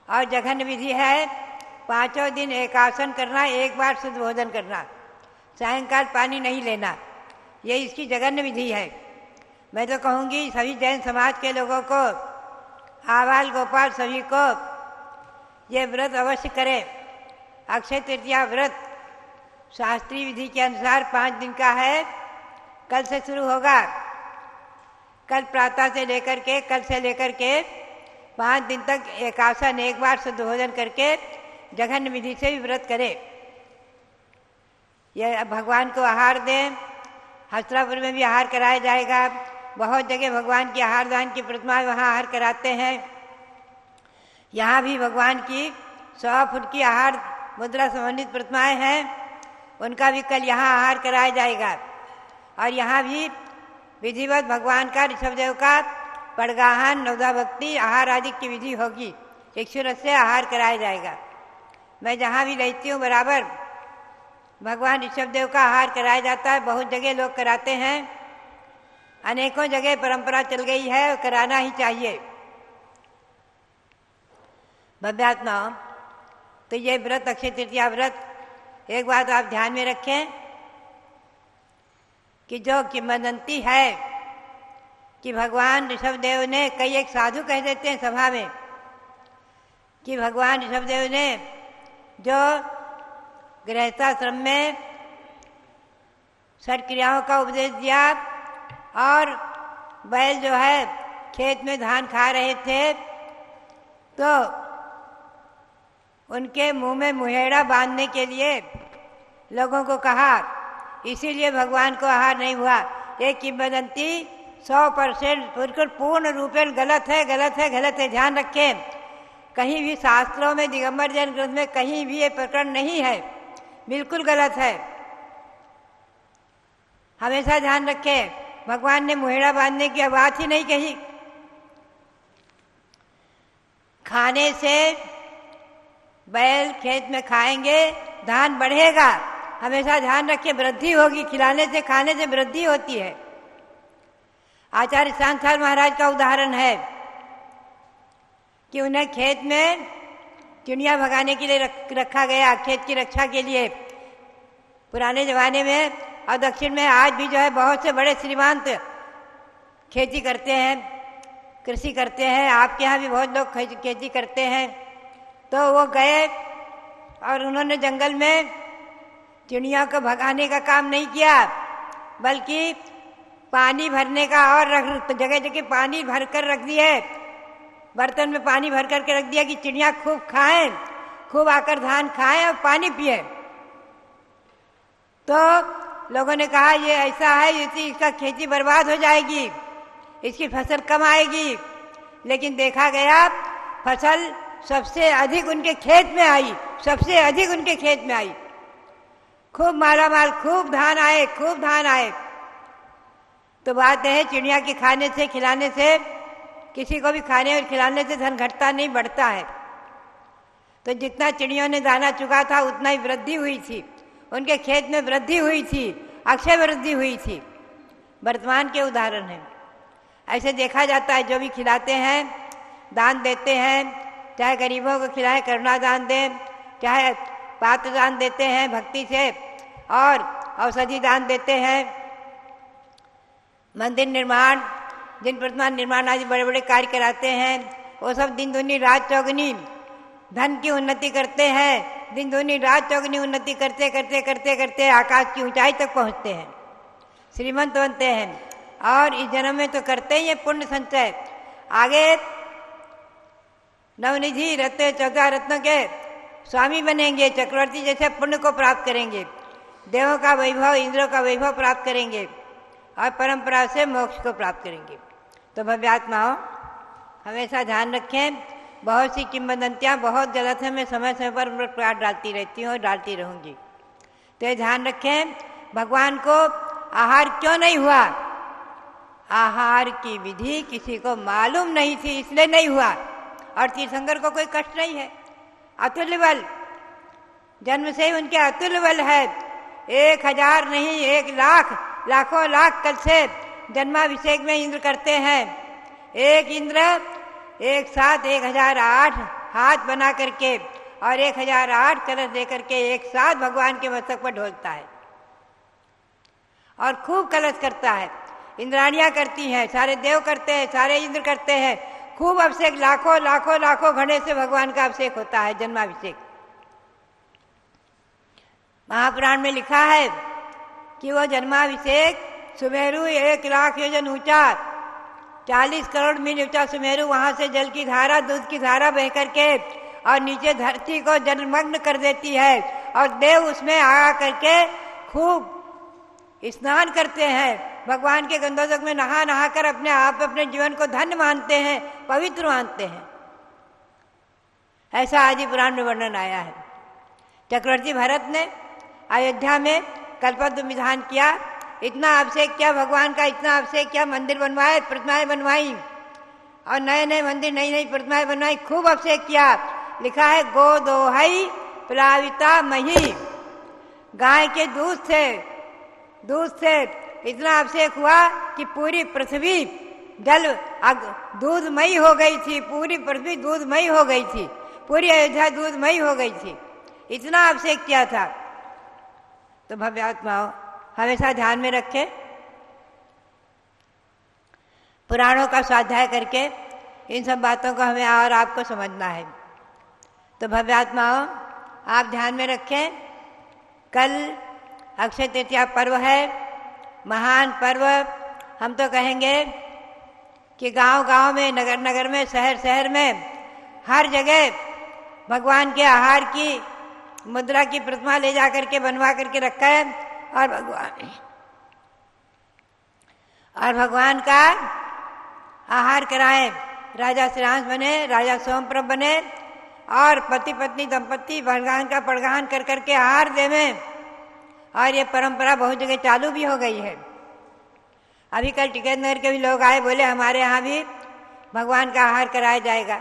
S4: और जघन्य विधि है 5 दिन एकासन करना, 1 बार शुद्ध भोजन करना, सायंकाल पानी नहीं लेना, ये इसकी जघन्य विधि है। मैं तो कहूँगी सभी जैन समाज के लोगों को, आबाल गोपाल सभी को ये व्रत अवश्य करें। अक्षय तृतीया व्रत शास्त्रीय विधि के अनुसार 5 दिन का है, कल से शुरू होगा, कल प्रातः से लेकर के, कल से लेकर के 5 दिन तक एकासन, 1 बार शुद्ध भोजन करके जघन्य विधि से भी व्रत करें। यह भगवान को आहार दें, हस्तिनापुर में भी आहार कराया जाएगा, बहुत जगह भगवान की आहार दान की प्रतिमा वहाँ आहार कराते हैं, यहाँ भी भगवान की 100 फुट की आहार मुद्रा संबंधित प्रतिमाएं हैं, उनका भी कल यहाँ आहार कराया जाएगा। और यहाँ भी विधिवत भगवान का, ऋषभदेव का पड़गाहन, नवदा भक्ति, आहार आदि की विधि होगी, इक्षुरस से आहार कराया जाएगा। मैं जहाँ भी रहती हूँ बराबर भगवान ऋषभदेव का आहार कराया जाता है, बहुत जगह लोग कराते हैं, अनेकों जगह परंपरा चल गई है, कराना ही चाहिए। भव्यात्मा, तो ये व्रत अक्षय तृतीया व्रत, एक बात आप ध्यान में रखें कि जो किंवदंती है कि भगवान ऋषभदेव ने, कई एक साधु कह देते हैं सभा में कि भगवान ऋषभदेव ने जो गृहस्थाश्रम में 6 क्रियाओं का उपदेश दिया और बैल जो है खेत में धान खा रहे थे, तो उनके मुंह में मुहेड़ा बांधने के लिए लोगों को कहा, इसीलिए भगवान को आहार नहीं हुआ। ये किंवदंती 100% बिल्कुल पूर्ण रूपेण गलत है, गलत है, गलत है। ध्यान रखें, कहीं भी शास्त्रों में, दिगंबर जैन ग्रंथ में कहीं भी ये प्रकरण नहीं है, बिल्कुल गलत है। हमेशा ध्यान रखें, भगवान ने मुहेड़ा बांधने की बात ही नहीं कही। खाने से बैल खेत में खाएंगे, धान बढ़ेगा, हमेशा ध्यान रखें, वृद्धि होगी, खिलाने से, खाने से वृद्धि होती है। आचार्य सांसार महाराज का उदाहरण है कि उन्हें खेत में चिड़िया भगाने के लिए रखा गया, खेत की रक्षा के लिए पुराने जमाने में। और दक्षिण में आज भी जो है बहुत से बड़े श्रीमंत खेती करते हैं, कृषि करते हैं, आपके यहाँ भी बहुत लोग खेती करते हैं। तो वो गए और उन्होंने जंगल में चिड़िया को भगाने का काम नहीं किया, बल्कि पानी भरने का, और जगह जगह पानी भर कर रख दिए, बर्तन में पानी भर करके रख दिया कि चिड़िया खूब खाएं, खूब आकर धान खाएं और पानी पिए। तो लोगों ने कहा ये ऐसा है, इसका खेती बर्बाद हो जाएगी, इसकी फसल कम आएगी। लेकिन देखा गया फसल सबसे अधिक उनके खेत में आई, सबसे अधिक उनके खेत में आई। खूब माला माल, खूब धान आए, खूब धान आए। तो बात है चिड़िया के खाने से, खिलाने से, किसी को भी खाने और खिलाने से धन घटता नहीं, बढ़ता है। तो जितना चिड़ियों ने दाना चुका था उतना ही वृद्धि हुई थी, उनके खेत में वृद्धि हुई थी, अक्षय वृद्धि हुई थी। वर्तमान के उदाहरण हैं। ऐसे देखा जाता है, जो भी खिलाते हैं, दान देते हैं, चाहे गरीबों को खिलाएं, करुणा दान दें, चाहे पात्र दान देते हैं भक्ति से, और औषधि दान देते हैं, मंदिर निर्माण, जिन प्रतिमा निर्माण आदि बड़े बड़े कार्य कराते हैं, वो सब दिन दूनी रात चौगुनी धन की उन्नति करते हैं। दिन दूनी रात चौगुनी उन्नति करते करते करते करते आकाश की ऊंचाई तक पहुंचते हैं, श्रीमंत बनते हैं। और इस जन्म में तो करते ही है पुण्य संचय। आगे नवनिधि रत्न, 14 रत्नों के स्वामी बनेंगे, चक्रवर्ती जैसे पुण्य को प्राप्त करेंगे, देवों का वैभव, इंद्रों का वैभव प्राप्त करेंगे, और परंपरा से मोक्ष को प्राप्त करेंगे। तो भव्यात्माओं, हमेशा ध्यान रखें, बहुत सी किंवदंतियाँ बहुत गलत है, मैं समय समय पर उन पर प्रकाश डालती रहती हूँ और डालती रहूँगी। तो ये ध्यान रखें, भगवान को आहार क्यों नहीं हुआ? आहार की विधि किसी को मालूम नहीं थी, इसलिए नहीं हुआ। और तीर्थंकर को कोई कष्ट नहीं है, अतुल्य बल, जन्म से ही उनके अतुल्य बल है। 1000 नहीं, 1 लाख, लाखों लाख कल से जन्माभिषेक में इंद्र करते हैं। एक इंद्र एक साथ 1008 हाथ बना करके और 1008 कलश दे करके एक साथ भगवान के मस्तक पर ढोलता है और खूब कलश करता है। इंद्राणियां करती हैं, सारे देव करते हैं, सारे इंद्र करते हैं, खूब अभिषेक, लाखों लाखों लाखों घड़े से भगवान का अभिषेक होता है, जन्माभिषेक। महापुराण में लिखा है कि वो जन्माभिषेक सुमेरु 1 लाख योजन ऊंचा, 40 करोड़ मील ऊंचा सुमेरु, वहां से जल की धारा, दूध की धारा बह करके और नीचे धरती को जलमग्न कर देती है, और देव उसमें आ करके खूब स्नान करते हैं, भगवान के गंधोदक में नहा नहा कर अपने आप अपने जीवन को धन्य मानते हैं, पवित्र मानते हैं। ऐसा आदि पुराण में वर्णन आया है। चक्रवर्ती भरत ने अयोध्या में कल्पद्रुम विधान किया, इतना अभिषेक किया भगवान का, इतना अभिषेक किया, मंदिर बनवाए, प्रतिमाएं बनवाई और नए नए मंदिर, नई नई प्रतिमाएं बनवाई, खूब अभिषेक किया। लिखा है गो दोहई प्लाविता मही, गाय के दूध से इतना अभिषेक हुआ कि पूरी पृथ्वी जल दूधमयी हो गई थी, पूरी पृथ्वी दूधमयी हो गई थी, पूरी अयोध्या दूधमयी हो गई थी, इतना अभिषेक किया था। तो भव्य आत्माओं, हमेशा ध्यान में रखें, पुराणों का स्वाध्याय करके इन सब बातों को हमें और आपको समझना है। तो भव्य आत्माओं, आप ध्यान में रखें, कल अक्षय तृतीया पर्व है, महान पर्व। हम तो कहेंगे कि गांव गांव में, नगर नगर में, शहर शहर में, हर जगह भगवान के आहार की मुद्रा की प्रतिमा ले जा करके बनवा करके रखा है, और भगवान का आहार कराएं। राजा श्रीहंस बने, राजा सोमप्रभ बने, और पति पत्नी दंपति भगवान का पड़गान कर करके आहार देवें। और ये परंपरा बहुत जगह चालू भी हो गई है। अभी कल टिकैत नगर के भी लोग आए, बोले हमारे यहाँ भी भगवान का आहार कराया जाएगा।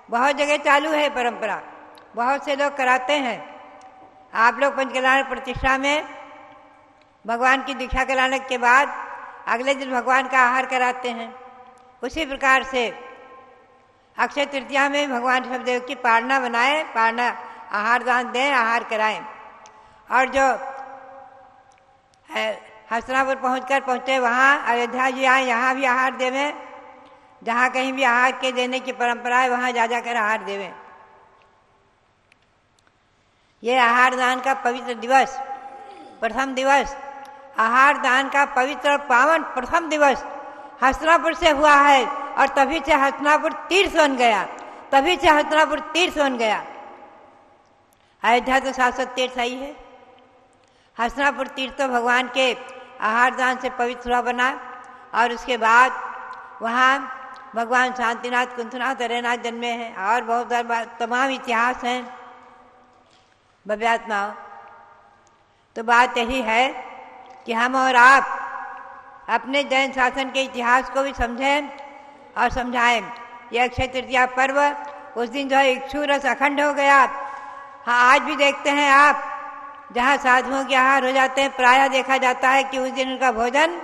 S4: बहुत जगह चालू है परंपरा, बहुत से लोग कराते हैं। आप लोग पंचकल्याण प्रतिष्ठा में भगवान की दीक्षा कराने के बाद अगले दिन भगवान का आहार कराते हैं। उसी प्रकार से अक्षय तृतीया में भगवान शब्देव की पारणा बनाए, पारणा आहार दान दें, आहार कराएं। और जो हस्तिनापुर पहुँचे वहाँ अयोध्या जी आए, यहाँ भी आहार देवें। जहाँ कहीं भी आहार के देने की परंपरा है वहाँ जा जाकर आहार देवें। ये आहार दान का पवित्र दिवस, प्रथम दिवस, आहार दान का पवित्र और पावन प्रथम दिवस हस्तिनापुर से हुआ है, और तभी से हस्तिनापुर तीर्थ बन गया, तभी से हस्तिनापुर तीर्थ बन गया। अयोध्या तो शाश्वत तीर्थ ही है। हसनापुर तीर्थ तो भगवान के आहार दान से पवित्र हुआ बना, और उसके बाद वहाँ भगवान शांतिनाथ, कुंथनाथ, हरेनाथ जन्मे हैं, और बहुत तमाम इतिहास हैं भव्यात्माओं। तो बात यही है कि हम और आप अपने जैन शासन के इतिहास को भी समझें और समझाएं। यह अक्षय तृतीया पर्व उस दिन जो है इक्षु रस अखंड हो गया। हाँ, आज भी देखते हैं आप, जहाँ साधुओं के आहार हो जाते हैं, प्रायः देखा जाता है कि उस दिन उनका भोजन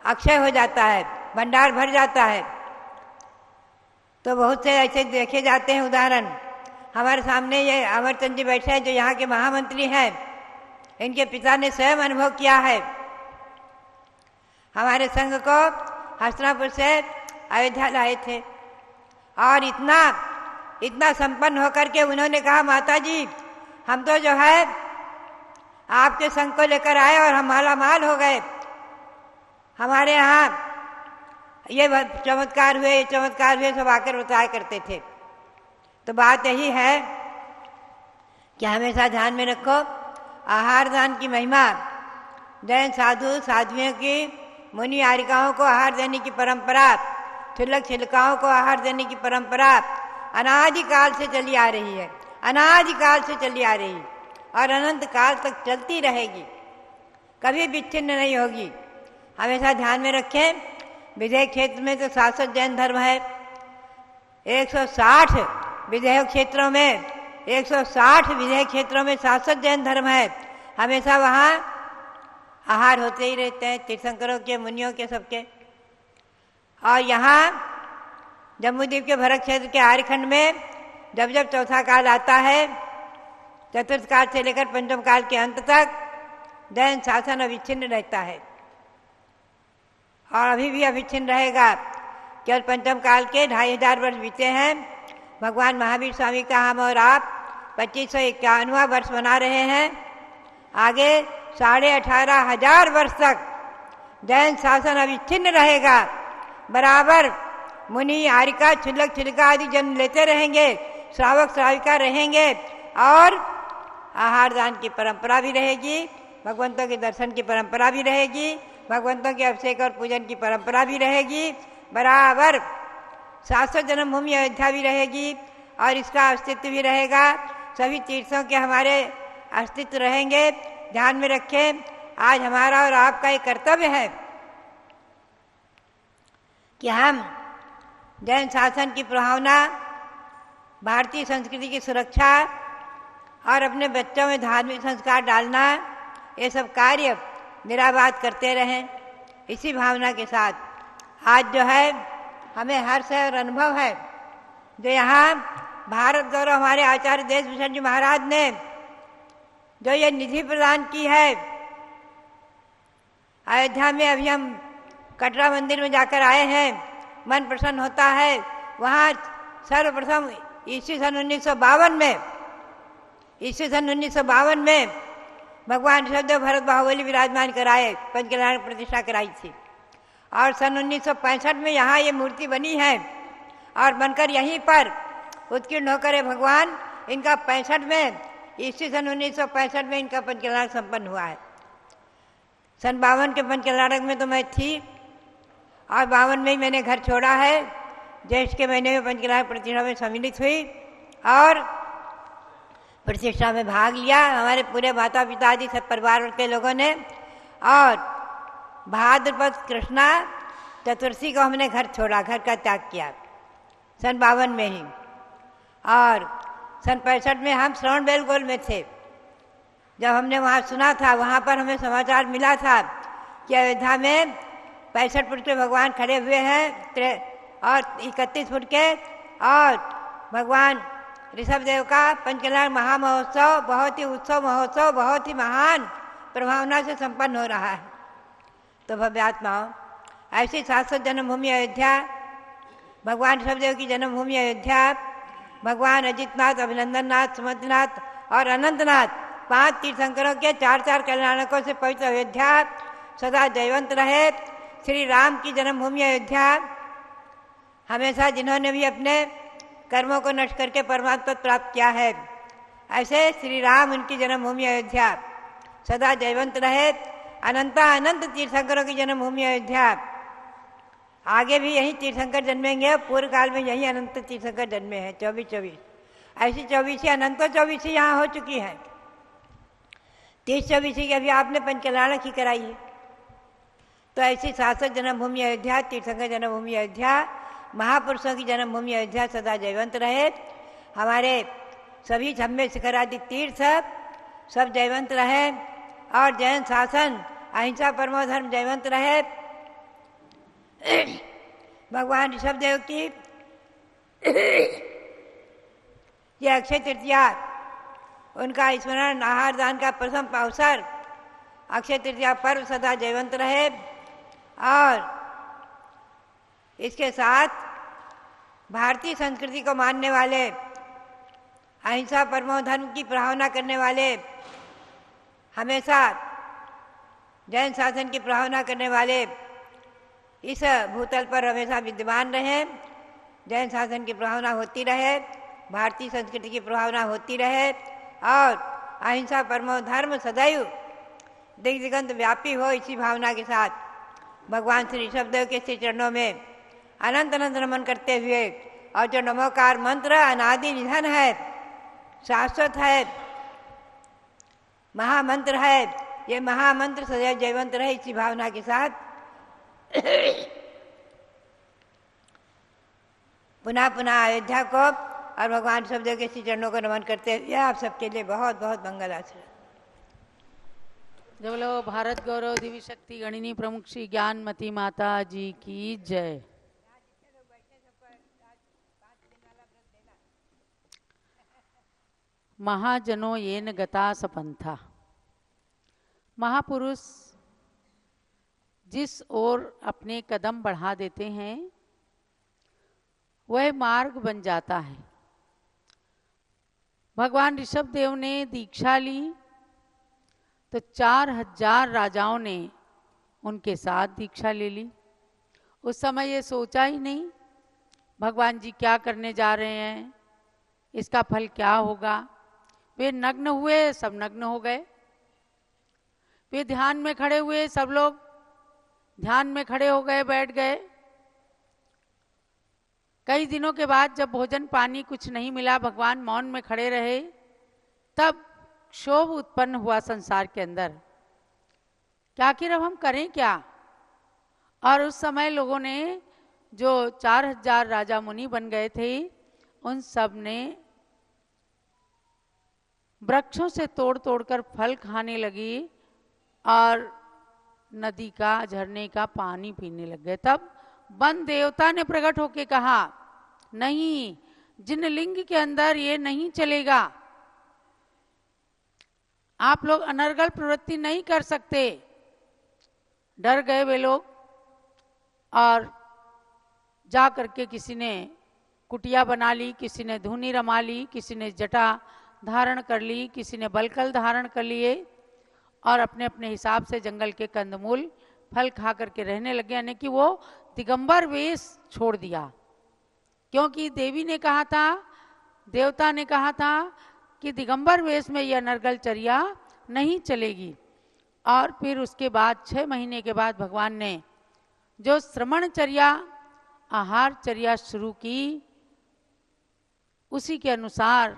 S4: अक्षय हो जाता है, भंडार भर जाता है। तो बहुत से ऐसे देखे जाते हैं उदाहरण। हमारे सामने ये अमरचंद जी बैठे हैं जो यहाँ के महामंत्री हैं, इनके पिता ने स्वयं अनुभव किया है। हमारे संघ को हसनापुर से अयोध्या लाए थे, और इतना संपन्न होकर के उन्होंने कहा, माता जी हम तो जो है आपके संघ को लेकर आए और हम मालामाल हो गए। हमारे यहाँ ये चमत्कार हुए सब आकर बताया करते थे। तो बात यही है कि हमेशा ध्यान में रखो, आहार दान की महिमा, जैन साधु साध्वियों की, मुनि आरिकाओं को आहार देने की परंपरा, छिलक छिलकाओं को आहार देने की परंपरा अनादिकाल से चली आ रही है, अनादिकाल से चली आ रही और अनंत काल तक चलती रहेगी, कभी विच्छिन्न नहीं होगी। हमेशा ध्यान में रखें, विधेय क्षेत्र में तो शाश्वत जैन धर्म है। 160 विधेय क्षेत्रों में 160 विधेय क्षेत्रों में शाश्वत जैन धर्म है। हमेशा वहाँ आहार होते ही रहते हैं, तीर्थंकरों के, मुनियों के, सबके। और यहाँ जम्मूद्वीप के भरत क्षेत्र के आर्यखंड में जब जब चौथा काल आता है, चतुर्थ काल से लेकर पंचम काल के अंत तक जैन शासन अविच्छिन्न रहता है, और अभी भी अविच्छिन्न रहेगा। केवल पंचम काल के 2500 वर्ष बीते हैं। भगवान महावीर स्वामी का हम और आप 2551वां वर्ष मना रहे हैं। आगे 18,500 वर्ष तक जैन शासन अविच्छिन्न रहेगा। बराबर मुनि, आरिका, छिलक छिलका आदि जन्म लेते रहेंगे, श्रावक श्राविका रहेंगे, और आहार दान की परंपरा भी रहेगी, भगवंतों के दर्शन की परंपरा भी रहेगी, भगवंतों के अभिषेक और पूजन की परंपरा भी रहेगी। बराबर शाश्वत जन्मभूमि अयोध्या भी रहेगी, और इसका अस्तित्व भी रहेगा। सभी तीर्थों के हमारे अस्तित्व रहेंगे। ध्यान में रखें, आज हमारा और आपका एक कर्तव्य है कि हम जैन शासन की प्रभावना, भारतीय संस्कृति की सुरक्षा और अपने बच्चों में धार्मिक संस्कार डालना, ये सब कार्य निराबाद करते रहें। इसी भावना के साथ आज जो है हमें हर्ष और अनुभव है, जो यहाँ भारत गौरव हमारे आचार्य देशभूषण जी महाराज ने जो ये निधि प्रदान की है। अयोध्या में अभी हम कटरा मंदिर में जाकर आए हैं, मन प्रसन्न होता है। वहाँ सर्वप्रथम ईस्वी सन 1952 में भगवान ऋषभदेव भरत बाहुबली विराजमान कराए, पंचकल्याण प्रतिष्ठा कराई थी, और सन 1965 में यहाँ ये मूर्ति बनी है, और बनकर यहीं पर उत्कीर्ण होकर है भगवान। इनका 65 में, ईस्वी सन 1965 में इनका पंचकल्याण संपन्न हुआ है। सन 52 के पंचकल्याणक में तो मैं थी, और 52 में ही मैंने घर छोड़ा है। ज्येष्ठ के महीने में पंचकल्याण प्रतिष्ठा में सम्मिलित हुई और प्रतिष्ठा में भाग लिया, हमारे पूरे माता पिता आदि सब परिवार के लोगों ने। और भाद्रपद कृष्णा चतुर्थी को हमने घर छोड़ा, घर का त्याग किया सन 52 में ही। और सन 65 में हम श्रवण बेलगोल में थे। जब हमने वहाँ सुना था, वहाँ पर हमें समाचार मिला था कि अयोध्या में 65 फुट के भगवान खड़े हुए हैं और 31 फुट के, और भगवान ऋषभदेव का पंचकल्याण महामहोत्सव, बहुत ही उत्सव महोत्सव, बहुत ही महान प्रभावना से संपन्न हो रहा है। तो भव्यात्माओं, ऐसी शाश्वत जन्मभूमि अयोध्या, भगवान ऋषभदेव की जन्मभूमि अयोध्या, भगवान अजितनाथ, अभिनंदननाथ, सुमंतनाथ और अनंतनाथ, 5 तीर्थंकरों के 4 कल्याणकों से पवित्र अयोध्या सदा जयवंत रहे। श्री राम की जन्मभूमि अयोध्या, हमेशा जिन्होंने भी अपने कर्मों को नष्ट करके परमात्मा प्राप्त किया है, ऐसे श्री राम उनकी जन्मभूमि अयोध्या सदा जयवंत रहे। अनंता अनंत तीर्थंकरों की जन्मभूमि अयोध्या, आगे भी यही तीर्थंकर जन्मेंगे। पूर्व काल में यही अनंत तीर्थंकर जन्मे हैं 24 ऐसी 24 अनंतो 24 यहाँ हो चुकी हैं। 30-24 की अभी आपने पंचकल्याण की कराई है। तो ऐसी शासक जन्मभूमि अयोध्या, तीर्थंकर जन्मभूमि अयोध्या, महापुरुषों की जन्मभूमि अयोध्या सदा जयवंत रहे। हमारे सभी धम्मे शिखर आदि तीर्थ सब जयवंत रहे और जैन शासन अहिंसा परमो धर्म जयवंत रहे। भगवान ऋषभदेव की ये अक्षय तृतीया, उनका स्मरण आहार दान का प्रथम अवसर अक्षय तृतीया पर्व सदा जयवंत रहे। और इसके साथ भारतीय संस्कृति को मानने वाले, अहिंसा परमो धर्म की प्रभावना करने वाले, हमेशा जैन शासन की प्रभावना करने वाले इस भूतल पर हमेशा विद्यमान रहे। जैन शासन की प्रभावना होती रहे, भारतीय संस्कृति की प्रभावना होती रहे और अहिंसा परमो धर्म सदैव दिग दिगंत व्यापी हो। इसी भावना के साथ भगवान श्री ऋषभदेव के श्री चरणों में अनंत अनंत नमन करते हुए, और जो नमोकार मंत्र अनादि निधन है, शाश्वत है, महामंत्र है, ये महामंत्र सदैव जयवंत रहे। इसी भावना के साथ पुनः पुनः अयोध्या को और भगवान ऋषभदेव के श्री चरणों को नमन करते हुए आप सबके लिए बहुत बहुत मंगल आशीर्वाद।
S5: जय बोलो भारत गौरव देवी शक्ति गणिनी प्रमुख श्री ज्ञानमती माता जी की जय। महाजनो येन गता सपंथा, महापुरुष जिस ओर अपने कदम बढ़ा देते हैं वह मार्ग बन जाता है। भगवान ऋषभदेव ने दीक्षा ली तो 4000 राजाओं ने उनके साथ दीक्षा ले ली। उस समय ये सोचा ही नहीं भगवान जी क्या करने जा रहे हैं, इसका फल क्या होगा। वे नग्न हुए, सब नग्न हो गए। वे ध्यान में खड़े हुए, सब लोग ध्यान में खड़े हो गए, बैठ गए। कई दिनों के बाद जब भोजन पानी कुछ नहीं मिला, भगवान मौन में खड़े रहे, तब क्षोभ उत्पन्न हुआ संसार के अंदर कि आखिर अब हम करें क्या। और उस समय लोगों ने जो 4000 राजा मुनि बन गए थे, उन सब ने वृक्षों से तोड़ तोड़ कर फल खाने लगी और नदी का, झरने का पानी पीने लग गए। तब वन देवता ने प्रकट होकर कहा, नहीं, जिन लिंग के अंदर ये नहीं चलेगा, आप लोग अनर्गल प्रवृत्ति नहीं कर सकते। डर गए वे लोग और जा करके किसी ने कुटिया बना ली, किसी ने धूनी रमा ली, किसी ने जटा धारण कर ली, किसी ने बलकल धारण कर लिए और अपने अपने हिसाब से जंगल के कंदमूल फल खा करके रहने लगे। यानी कि वो दिगंबर वेश छोड़ दिया, क्योंकि देवी ने कहा था, देवता ने कहा था कि दिगंबर वेश में यह नरगल चर्या नहीं चलेगी। और फिर उसके बाद 6 महीने के बाद भगवान ने जो श्रमण चर्या, आहार चर्या शुरू की, उसी के अनुसार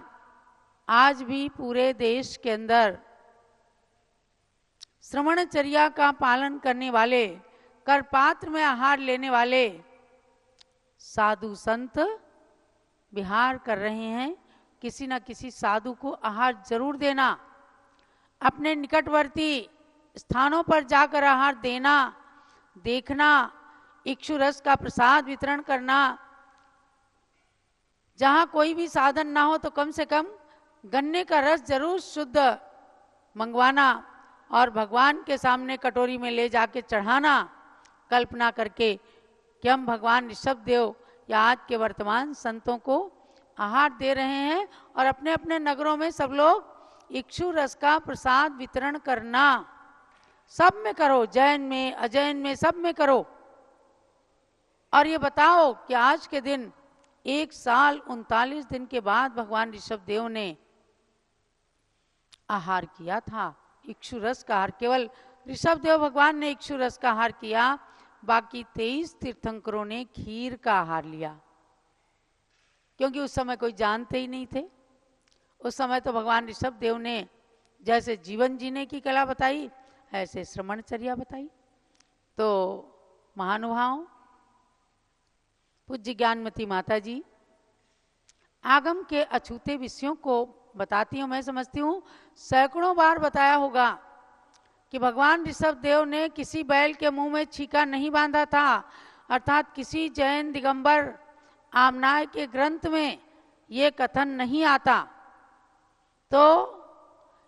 S5: आज भी पूरे देश के अंदर श्रमणचर्या का पालन करने वाले, करपात्र में आहार लेने वाले साधु संत विहार कर रहे हैं। किसी न किसी साधु को आहार जरूर देना, अपने निकटवर्ती स्थानों पर जाकर आहार देना, देखना, इक्षु रस का प्रसाद वितरण करना। जहाँ कोई भी साधन ना हो तो कम से कम गन्ने का रस जरूर शुद्ध मंगवाना और भगवान के सामने कटोरी में ले जाके चढ़ाना, कल्पना करके कि हम भगवान ऋषभदेव या आज के वर्तमान संतों को आहार दे रहे हैं। और अपने अपने नगरों में सब लोग इक्षु रस का प्रसाद वितरण करना, सब में करो, जैन में, अजैन में, सब में करो। और ये बताओ कि आज के दिन 1 साल 39 दिन के बाद भगवान ऋषभदेव ने आहार किया था। इक्षु रस का आहार, केवल ऋषभ देव भगवान ने इक्षु रस का आहार किया, बाकी 23 तीर्थंकरों ने खीर का आहार लिया, क्योंकि उस समय कोई जानते ही नहीं थे। उस समय तो भगवान ऋषभ देव ने जैसे जीवन जीने की कला बताई, ऐसे श्रमणचर्या बताई। तो महानुभाव, पूज्य ज्ञानमती माता जी आगम के अछूते विषयों को बताती हूँ। मैं समझती हूँ सैकड़ों बार बताया होगा कि भगवान ऋषभ देव ने किसी बैल के मुंह में छीका नहीं बांधा था, अर्थात किसी जैन दिगंबर आमनाय के ग्रंथ में ये कथन नहीं आता। तो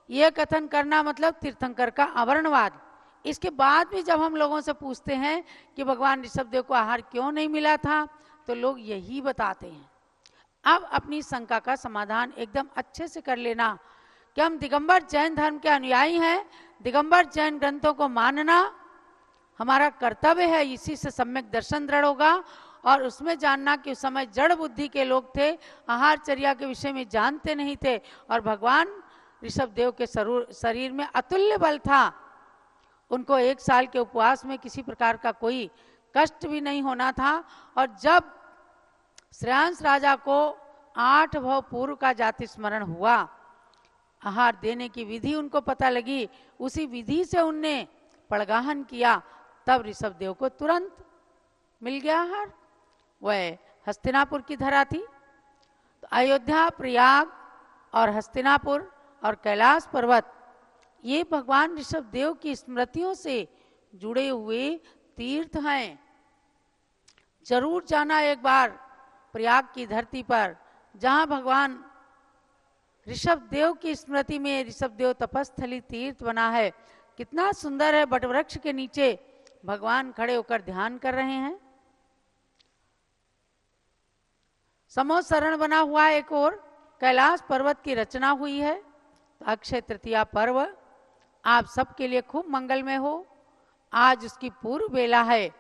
S5: ये कथन करना मतलब तीर्थंकर का अवर्णवाद। इसके बाद भी जब हम लोगों से पूछते हैं कि भगवान ऋषभ देव को आहार क्यों नहीं मिला था, तो लोग यही बताते हैं। अब अपनी शंका का समाधान एकदम अच्छे से कर लेना कि हम दिगंबर जैन धर्म के अनुयायी हैं, दिगंबर जैन ग्रंथों को मानना हमारा कर्तव्य है। इसी से सम्यक दर्शन दृढ़ होगा और उसमें जानना कि उस समय जड़ बुद्धि के लोग थे, आहारचर्या के विषय में जानते नहीं थे, और भगवान ऋषभ देव के शरीर में अतुल्य बल था। उनको 1 साल के उपवास में किसी प्रकार का कोई कष्ट भी नहीं होना था। और जब श्रेयांश राजा को 8 भव पूर्व का जाति स्मरण हुआ, आहार देने की विधि उनको पता लगी, उसी विधि से उनने पड़गाहन किया, तब ऋषभ देव को तुरंत मिल गया आहार। वह हस्तिनापुर की धरा थी। तो अयोध्या, प्रयाग और हस्तिनापुर और कैलाश पर्वत, ये भगवान ऋषभ देव की स्मृतियों से जुड़े हुए तीर्थ हैं। जरूर जाना एक बार प्रयाग की धरती पर, जहां भगवान ऋषभ देव की स्मृति में ऋषभ देव तपस्थली तीर्थ बना है। कितना सुंदर है, बटवृक्ष के नीचे भगवान खड़े होकर ध्यान कर रहे हैं। समोसरण बना हुआ एक और कैलाश पर्वत की रचना हुई है। अक्षय तृतीया पर्व आप सबके लिए खूब मंगलमय हो। आज उसकी पूर्व बेला है।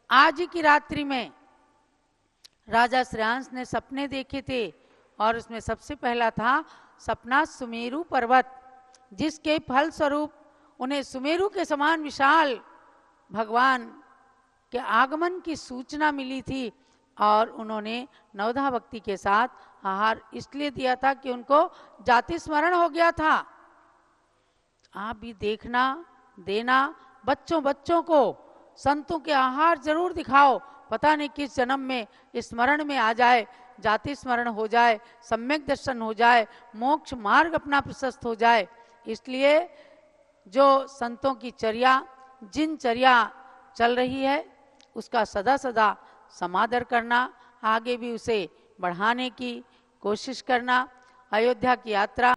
S5: आज ही की रात्रि में राजा श्रेयांश ने सपने देखे थे, और उसमें सबसे पहला था सपना सुमेरु पर्वत, जिसके फल स्वरूप उन्हें सुमेरु के समान विशाल भगवान के आगमन की सूचना मिली थी। और उन्होंने नवधा भक्ति के साथ आहार इसलिए दिया था कि उनको जाति स्मरण हो गया था। आप भी देखना, देना, बच्चों को संतों के आहार जरूर दिखाओ। पता नहीं किस जन्म में स्मरण में आ जाए, जाति स्मरण हो जाए, सम्यक दर्शन हो जाए, मोक्ष मार्ग अपना प्रशस्त हो जाए। इसलिए जो संतों की चर्या, जिनचर्या चल रही है, उसका सदा सदा समादर करना, आगे भी उसे बढ़ाने की कोशिश करना। अयोध्या की यात्रा